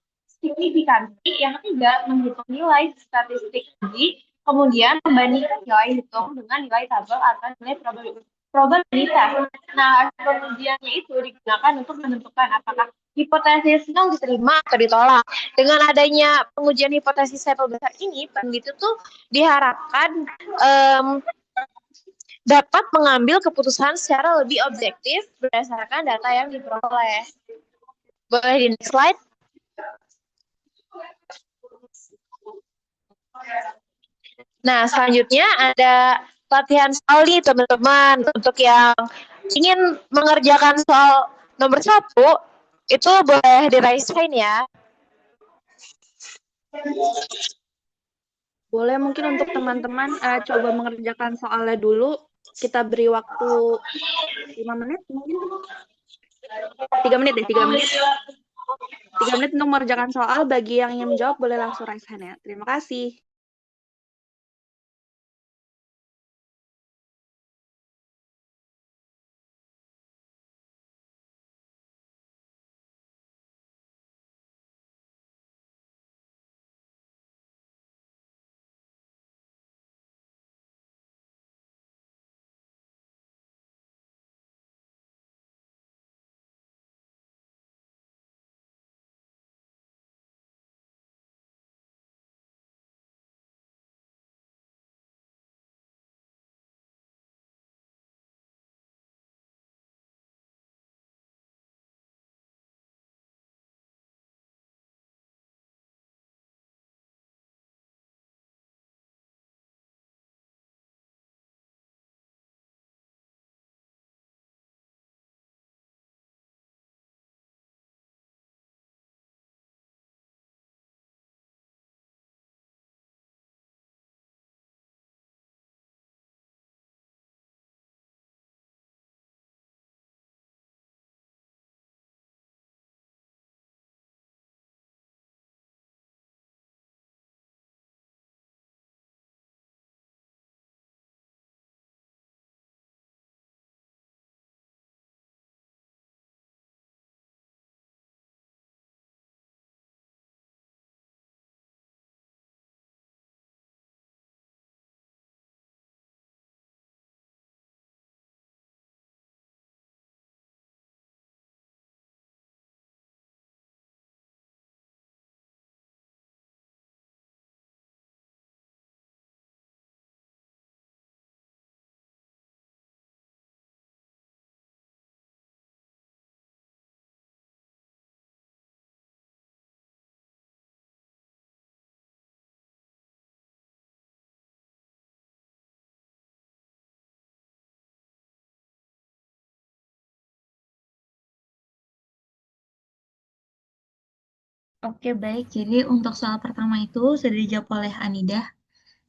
Yang ketiga, menghitung nilai statistik uji, kemudian membandingkan nilai hitung dengan nilai tabel atau nilai probabilitas. Nah, pengujiannya itu digunakan untuk menentukan apakah hipotesis nol diterima atau ditolak. Dengan adanya pengujian hipotesis sampel besar ini, peneliti itu diharapkan dapat mengambil keputusan secara lebih objektif berdasarkan data yang diperoleh. Boleh di next slide. Nah, selanjutnya ada latihan soal nih teman-teman. Untuk yang ingin mengerjakan soal nomor 1, itu boleh di raise hand ya. Boleh mungkin untuk teman-teman coba mengerjakan soalnya dulu. Kita beri waktu 5 menit mungkin. 3 menit deh, 3 menit. 3 menit untuk mengerjakan soal. Bagi yang ingin menjawab boleh langsung raise hand ya. Terima kasih. Oke, baik. Jadi untuk soal pertama itu sudah dijawab oleh Anida.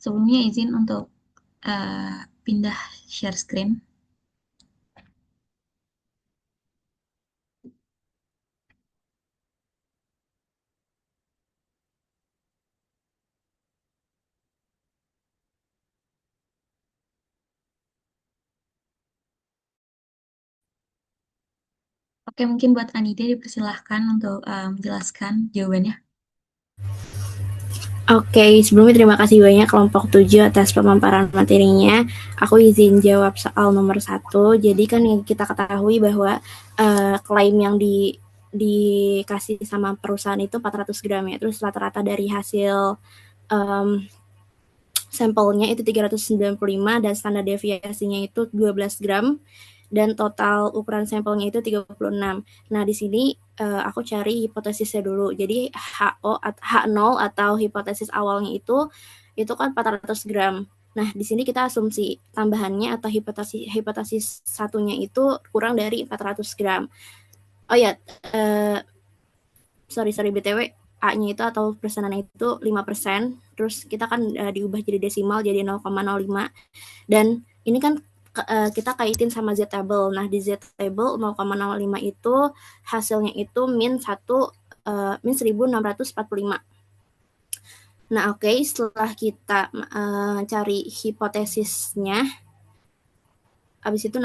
Sebelumnya izin untuk pindah share screen. Oke, mungkin buat Anida dipersilahkan untuk menjelaskan jawabannya. Oke, sebelumnya terima kasih banyak kelompok 7 atas pemaparan materinya. Aku izin jawab soal nomor 1. Jadi kan yang kita ketahui bahwa klaim yang dikasih sama perusahaan itu 400 gram ya. Terus rata-rata dari hasil sampelnya itu 395 dan standar deviasinya itu 12 gram dan total ukuran sampelnya itu 36. Nah, di sini aku cari hipotesisnya dulu. Jadi H0 atau hipotesis awalnya itu kan 400 gram. Nah, di sini kita asumsi tambahannya atau hipotesis satunya itu kurang dari 400 gram. Oh ya, sorry BTW, A-nya itu atau persenannya itu 5%, terus kita kan diubah jadi desimal jadi 0,05, dan ini kan kita kaitin sama Z table. Nah, di Z table 0,05 itu hasilnya itu min 1645. Nah, oke, setelah kita cari hipotesisnya, habis itu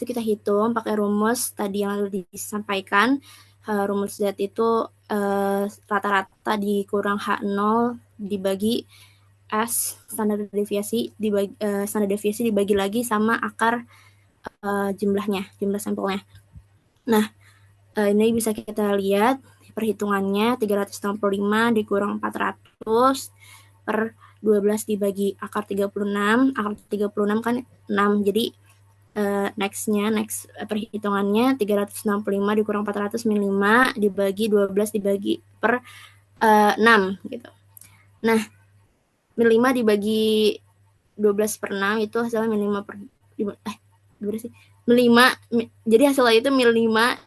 kita hitung pakai rumus tadi yang disampaikan. Rumus Z itu rata-rata dikurang H0 dibagi S standar deviasi dibagi lagi sama akar jumlah sampelnya. Nah, ini bisa kita lihat perhitungannya 365 dikurang 400 per 12 dibagi akar 36. Akar 36 kan 6, jadi next perhitungannya 365 dikurang 400 min 5 dibagi 12 dibagi per 6 gitu. Nah, min 5 dibagi 12 per 6 itu hasilnya min 5 per berapa sih? Min 5, jadi hasilnya itu min 5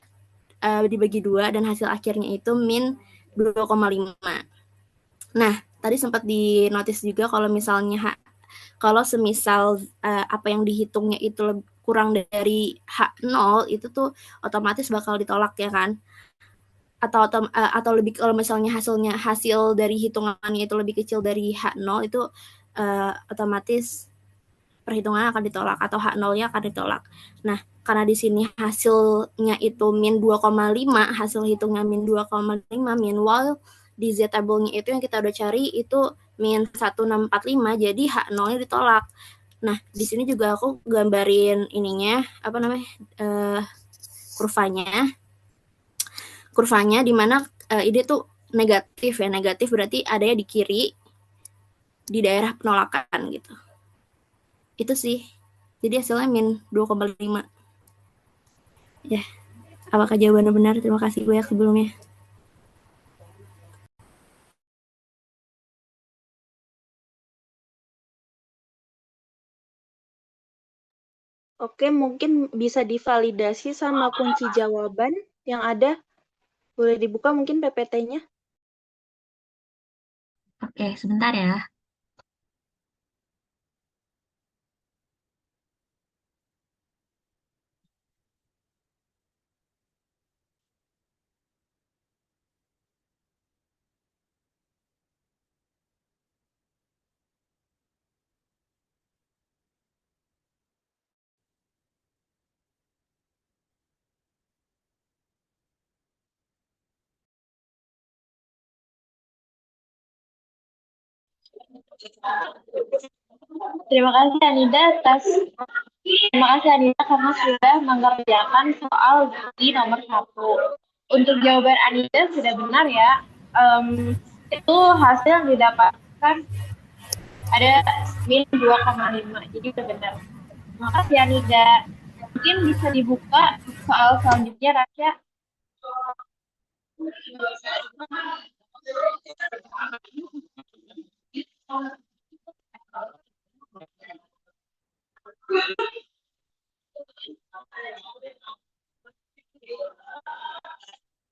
dibagi 2 dan hasil akhirnya itu min 2,5. Nah, tadi sempat di notice juga kalau semisal apa yang dihitungnya itu kurang dari H0 itu tuh otomatis bakal ditolak ya kan? Atau lebih kalau misalnya hasil dari hitungannya itu lebih kecil dari H0 itu otomatis perhitungannya akan ditolak atau H0-nya akan ditolak. Nah, karena di sini hasilnya itu min 2,5, hasil hitungnya min 2,5, meanwhile di Z table-nya itu yang kita udah cari itu min 1645, jadi H0-nya ditolak. Nah, di sini juga aku gambarin ininya, kurvanya di mana ide tuh negatif ya. Negatif berarti adanya di kiri di daerah penolakan gitu. Itu sih. Jadi hasilnya min 2,5. Ya, apakah jawabannya benar? Terima kasih banyak sebelumnya. Oke, mungkin bisa divalidasi sama kunci jawaban yang ada. Boleh dibuka mungkin PPT-nya? Oke, sebentar ya. Terima kasih Anida karena sudah mengerjakan soal di nomor 1. Untuk jawaban Anida sudah benar ya. Itu hasil yang didapatkan ada min 2,5. Jadi sudah benar. Terima kasih Anida. Mungkin bisa dibuka soal selanjutnya Rasya.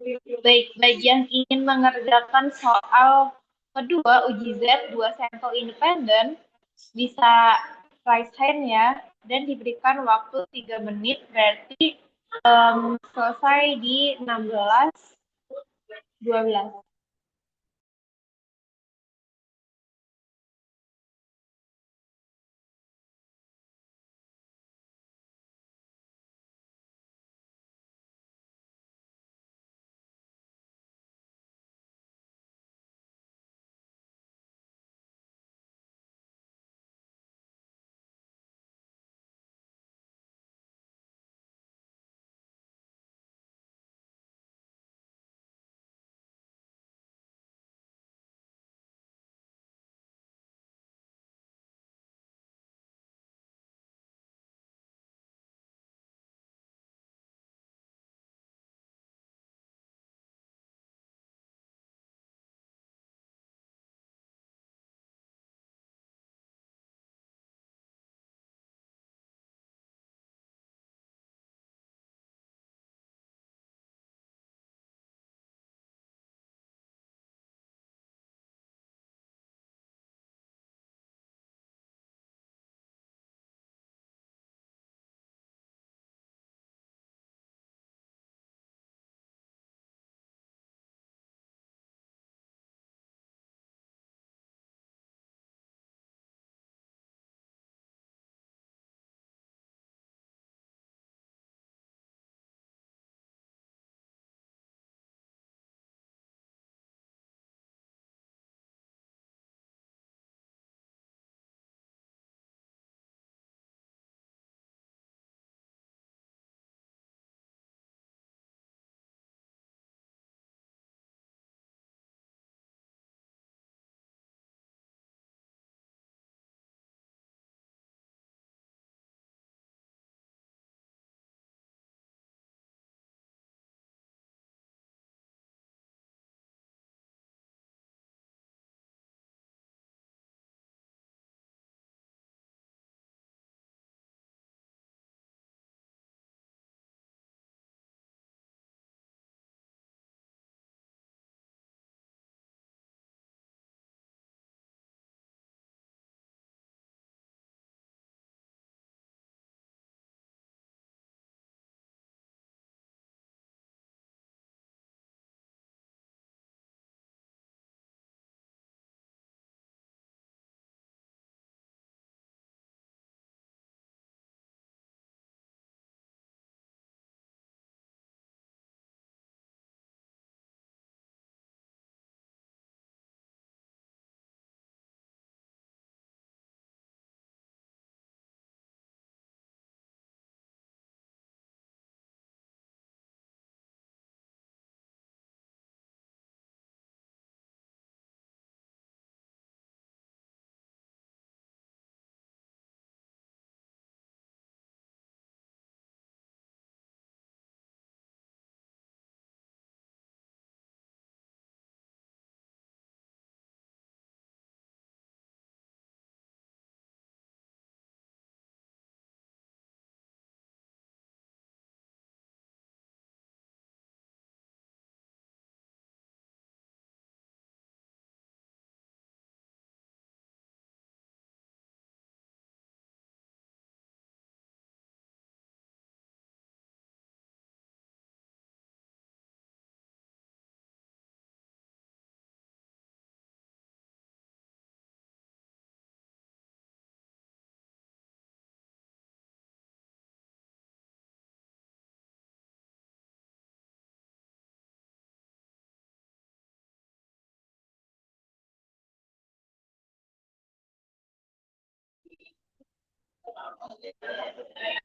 Baik, bagi yang ingin mengerjakan soal kedua uji Z 2 sampel independen, bisa raise hand ya, dan diberikan waktu 3 menit, berarti selesai di 16.12.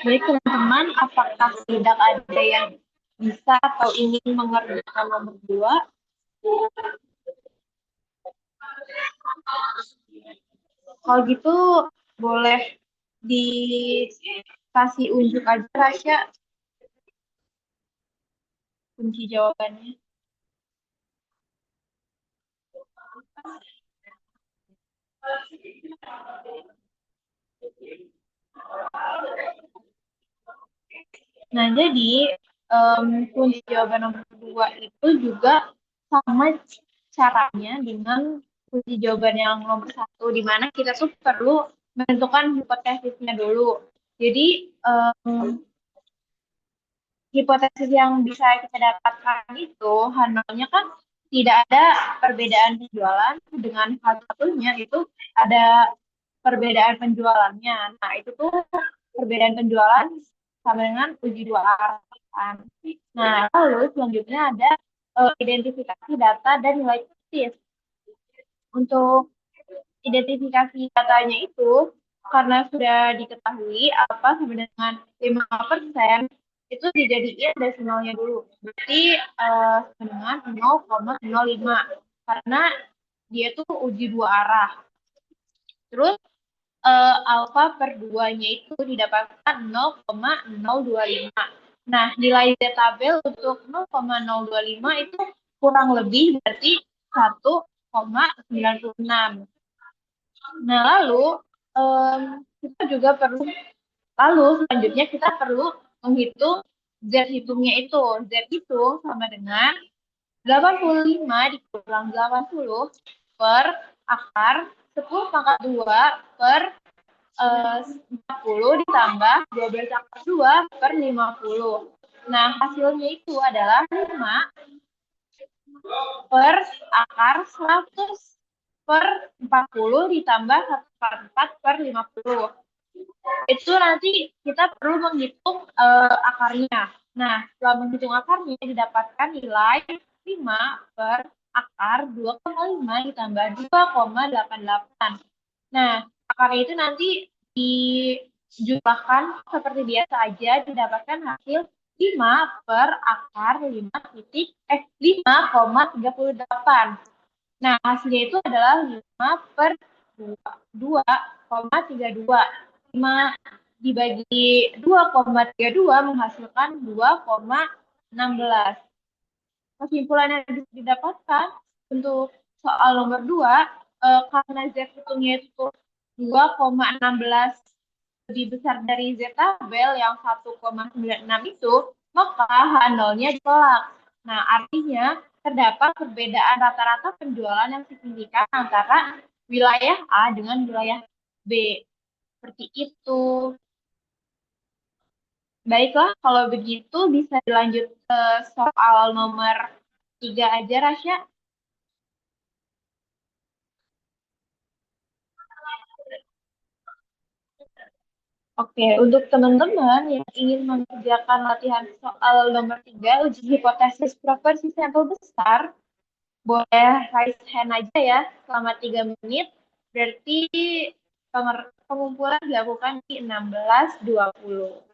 Baik teman-teman, apakah tidak ada yang bisa atau ingin mengerjakan nomor 2? Kalau gitu boleh dikasih unjuk aja Rasya kunci jawabannya. Nah, jadi kunci jawaban nomor 2 itu juga sama caranya dengan kunci jawaban yang nomor 1, di mana kita tuh perlu menentukan hipotesisnya dulu. Jadi, hipotesis yang bisa kita dapatkan itu Hanolnya kan tidak ada perbedaan penjualan, dengan hal satunya itu ada perbedaan penjualannya. Nah, itu tuh perbedaan penjualan sama dengan uji dua arah kan. Nah, lalu selanjutnya ada identifikasi data dan nilai kritis. Untuk identifikasi datanya itu, karena sudah diketahui apa sama dengan 5%, itu dijadiin desimalnya dulu. Berarti sama dengan 0,05. Karena dia tuh uji dua arah. Terus alfa per 2-nya itu didapatkan 0,025. Nah, nilai Z tabel untuk 0,025 itu kurang lebih berarti 1,96. Nah, lalu kita juga perlu, selanjutnya kita perlu menghitung Z hitungnya itu. Z hitung sama dengan 85 dikurang 80 per akar 10 pangkat 2 per 40 ditambah 12 akar 2 per 50. Nah, hasilnya itu adalah 5 per akar 100 per 40 ditambah 1 per 4 per 50. Itu nanti kita perlu menghitung akarnya. Nah, setelah menghitung akarnya didapatkan nilai 5 per akar 2,5 ditambah 2,88. Nah, akarnya itu nanti dijumlahkan seperti biasa aja, didapatkan hasil 5 per akar 5,38. Nah, hasilnya itu adalah 5 per 2,32. 5 dibagi 2,32 menghasilkan 2,16. Kesimpulan yang bisa didapatkan untuk soal nomor 2, karena Z hitungnya itu 2,16 lebih besar dari Z tabel yang 1,96 itu, maka H0-nya ditolak. Nah, artinya terdapat perbedaan rata-rata penjualan yang signifikan antara wilayah A dengan wilayah B. Seperti itu. Baiklah, kalau begitu bisa dilanjut ke soal nomor 3 aja, Rasya. Oke, untuk teman-teman yang ingin mengerjakan latihan soal nomor 3, uji hipotesis proporsi sampel besar, boleh raise hand aja ya selama 3 menit. Berarti pengumpulan dilakukan di 16.20.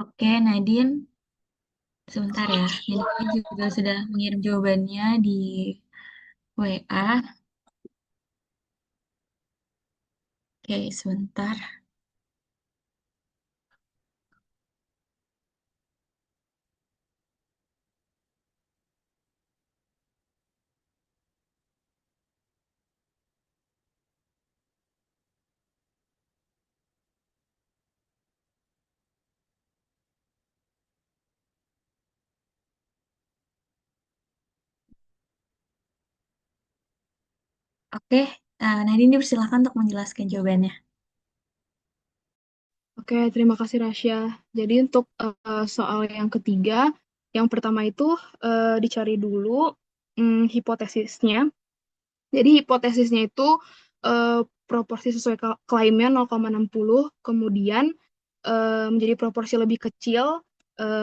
Oke, Nadine, sebentar ya. Ini juga sudah mengirim jawabannya di WA. Oke, sebentar. Oke, Nadine dipersilakan untuk menjelaskan jawabannya. Oke, terima kasih Rasya. Jadi untuk soal yang ketiga, yang pertama itu dicari dulu hipotesisnya. Jadi hipotesisnya itu eh, proporsi sesuai klaimnya 0,60, kemudian menjadi proporsi lebih kecil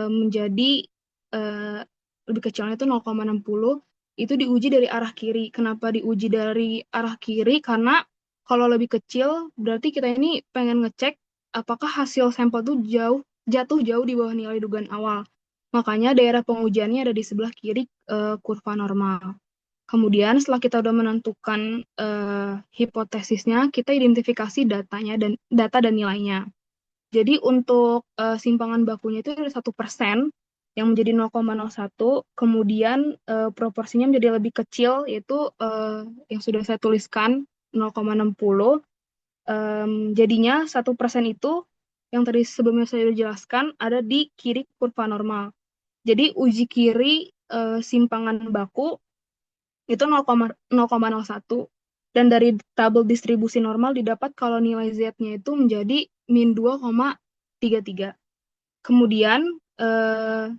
menjadi eh, lebih kecilnya itu 0,60, itu diuji dari arah kiri. Kenapa diuji dari arah kiri? Karena kalau lebih kecil berarti kita ini pengen ngecek apakah hasil sampel itu jatuh jauh di bawah nilai dugaan awal. Makanya daerah pengujiannya ada di sebelah kiri kurva normal. Kemudian setelah kita udah menentukan hipotesisnya, kita identifikasi datanya dan data dan nilainya. Jadi untuk simpangan bakunya itu ada 1% yang menjadi 0,01, kemudian proporsinya menjadi lebih kecil, yaitu yang sudah saya tuliskan 0,60. Jadinya 1% itu yang tadi sebelumnya saya jelaskan ada di kiri kurva normal. Jadi uji kiri simpangan baku itu 0,01, dan dari tabel distribusi normal didapat kalau nilai Z-nya itu menjadi min 2,33. Kemudian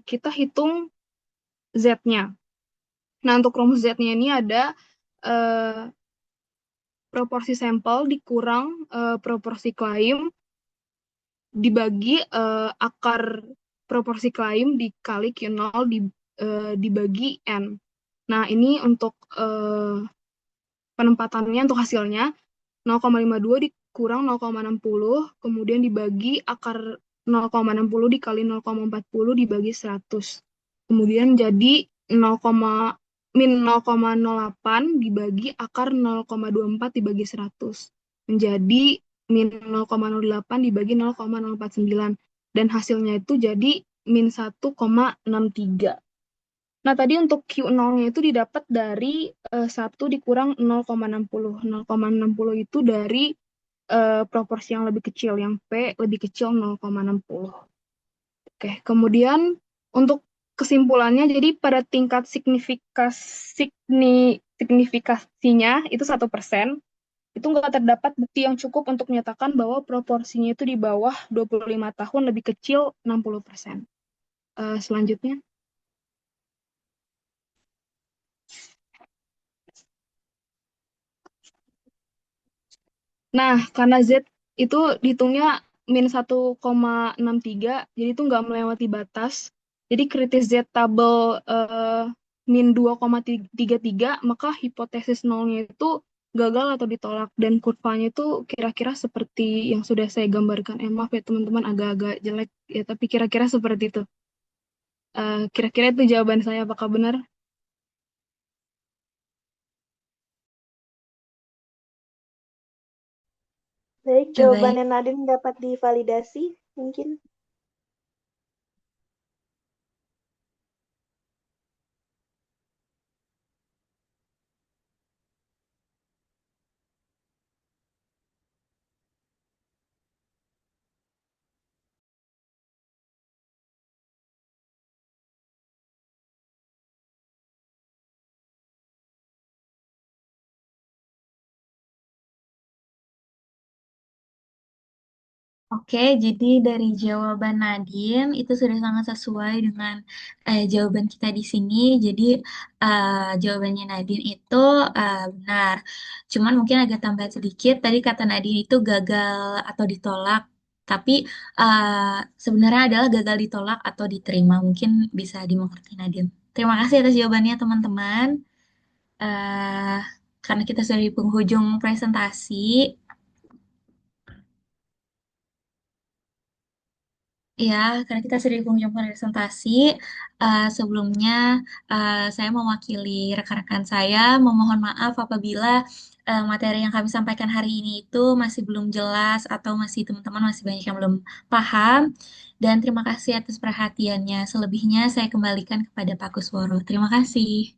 kita hitung Z-nya. Nah, untuk rumus Z-nya ini ada proporsi sampel dikurang proporsi klaim dibagi akar proporsi klaim dikali Q0 dibagi N. Nah, ini untuk penempatannya untuk hasilnya 0,52 dikurang 0,60, kemudian dibagi akar 0,60 dikali 0,40 dibagi 100. Kemudian jadi 0, min 0,08 dibagi akar 0,24 dibagi 100. Menjadi min 0,08 dibagi 0,049. Dan hasilnya itu jadi min 1,63. Nah, tadi untuk Q0-nya itu didapat dari 1 dikurang 0,60. 0,60 itu dari proporsi yang lebih kecil, yang P lebih kecil 0,60. Oke, kemudian untuk kesimpulannya, jadi pada tingkat signifikasinya itu 1%, itu nggak terdapat bukti yang cukup untuk menyatakan bahwa proporsinya itu di bawah 25 tahun lebih kecil 60%. Selanjutnya. Nah, karena Z itu dihitungnya min 1,63, jadi itu nggak melewati batas. Jadi kritis Z tabel min 2,33, maka hipotesis nolnya itu gagal atau ditolak dan kurvanya itu kira-kira seperti yang sudah saya gambarkan. Maaf ya teman-teman agak-agak jelek ya, tapi kira-kira seperti itu. Kira-kira itu jawaban saya, apakah benar? Baik, Baik. jawabannya Nadine dapat divalidasi mungkin. Oke, jadi dari jawaban Nadine itu sudah sangat sesuai dengan jawaban kita di sini. Jadi jawabannya Nadine itu benar. Cuman mungkin agak tambahan sedikit. Tadi kata Nadine itu gagal atau ditolak. Tapi sebenarnya adalah gagal ditolak atau diterima. Mungkin bisa dimengerti Nadine. Terima kasih atas jawabannya teman-teman. Eh, karena kita sudah di penghujung presentasi. Ya, karena kita sering kunjung presentasi, sebelumnya saya mewakili rekan-rekan saya memohon maaf apabila materi yang kami sampaikan hari ini itu masih belum jelas atau masih teman-teman masih banyak yang belum paham. Dan terima kasih atas perhatiannya. Selebihnya saya kembalikan kepada Pak Kusworo. Terima kasih.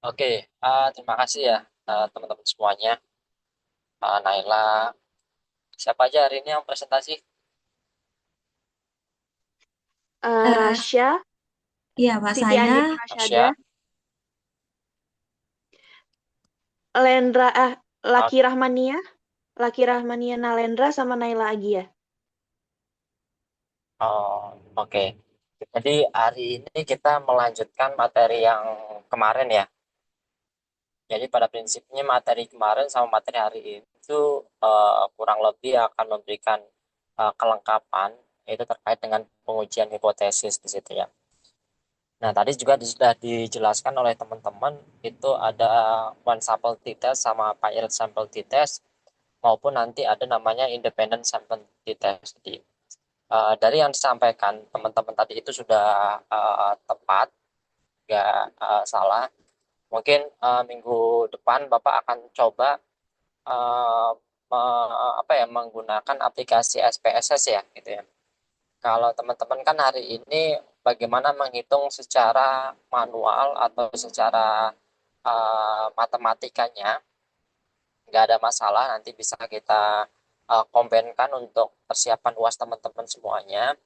Oke, terima kasih ya teman-teman semuanya. Naila, siapa aja hari ini yang presentasi? Eh, Rasya, ya, Pak, Siti saya, Anjani Rasyada, Asya, Lendra, uh, Laki Rahmania Nalendra sama Naila Agia. oke. Jadi hari ini kita melanjutkan materi yang kemarin ya. Jadi pada prinsipnya materi kemarin sama materi hari ini itu kurang lebih akan memberikan kelengkapan itu terkait dengan pengujian hipotesis di situ ya. Nah, tadi juga sudah dijelaskan oleh teman-teman itu ada one sample t-test sama paired sample t-test maupun nanti ada namanya independent sample t-test. Jadi, dari yang disampaikan teman-teman tadi itu sudah tepat, nggak salah. Mungkin minggu depan Bapak akan coba uh, menggunakan aplikasi SPSS ya, gitu ya. Kalau teman-teman kan hari ini bagaimana menghitung secara manual atau secara matematikanya, nggak ada masalah, nanti bisa kita kombinkan untuk persiapan UAS teman-teman semuanya.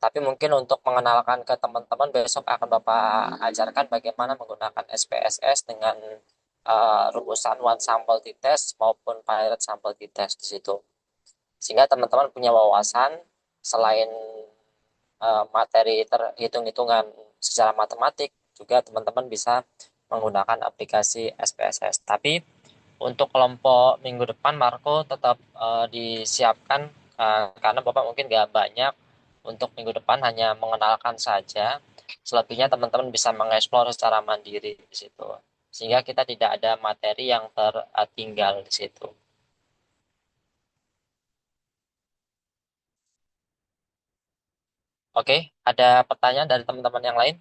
Tapi mungkin untuk mengenalkan ke teman-teman besok akan Bapak ajarkan bagaimana menggunakan SPSS dengan rumusan one sample t-test maupun paired sample t-test di situ. Sehingga teman-teman punya wawasan selain materi hitung-hitungan secara matematik, juga teman-teman bisa menggunakan aplikasi SPSS. Tapi untuk kelompok minggu depan, Marco tetap disiapkan karena Bapak mungkin nggak banyak untuk minggu depan, hanya mengenalkan saja. Selebihnya teman-teman bisa mengeksplor secara mandiri di situ. Sehingga kita tidak ada materi yang tertinggal di situ. Oke, ada pertanyaan dari teman-teman yang lain?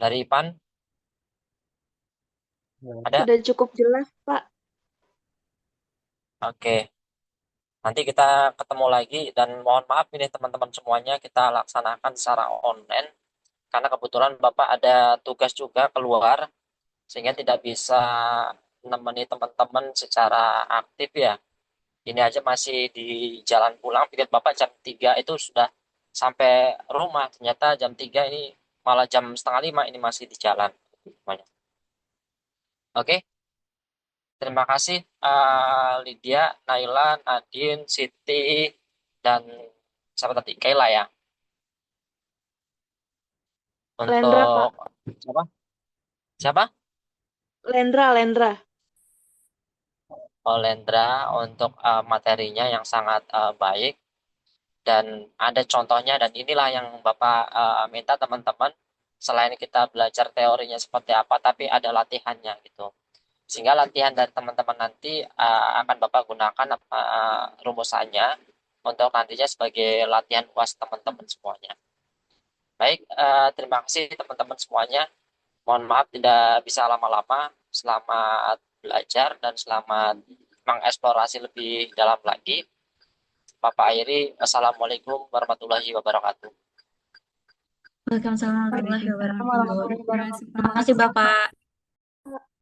Dari Ipan? Ada? Sudah cukup jelas, Pak. Oke. Nanti kita ketemu lagi dan mohon maaf ini teman-teman semuanya kita laksanakan secara online karena kebetulan Bapak ada tugas juga keluar sehingga tidak bisa menemani teman-teman secara aktif ya. Ini aja masih di jalan pulang, pikir Bapak jam 3 itu sudah sampai rumah, ternyata jam 3 ini malah jam setengah 5 ini masih di jalan. Oke, terima kasih Lydia, Naila, Nadine, Siti, dan siapa tadi? Kayla ya. Lendra, Untuk Pak. siapa? Siapa? Lendra. Olendra untuk materinya yang sangat baik dan ada contohnya dan inilah yang Bapak minta teman-teman selain kita belajar teorinya seperti apa, tapi ada latihannya gitu. Sehingga latihan dari teman-teman nanti akan Bapak gunakan rumusannya untuk nantinya sebagai latihan UAS teman-teman semuanya. Baik, terima kasih teman-teman semuanya. Mohon maaf tidak bisa lama-lama. Selamat belajar dan selamat mengeksplorasi lebih dalam lagi. Bapak akhiri, Assalamualaikum warahmatullahi wabarakatuh. Waalaikumsalam warahmatullahi Waalaikumsalam wabarakatuh. warahmatullahi Terima wabarakatuh. kasih Bapak.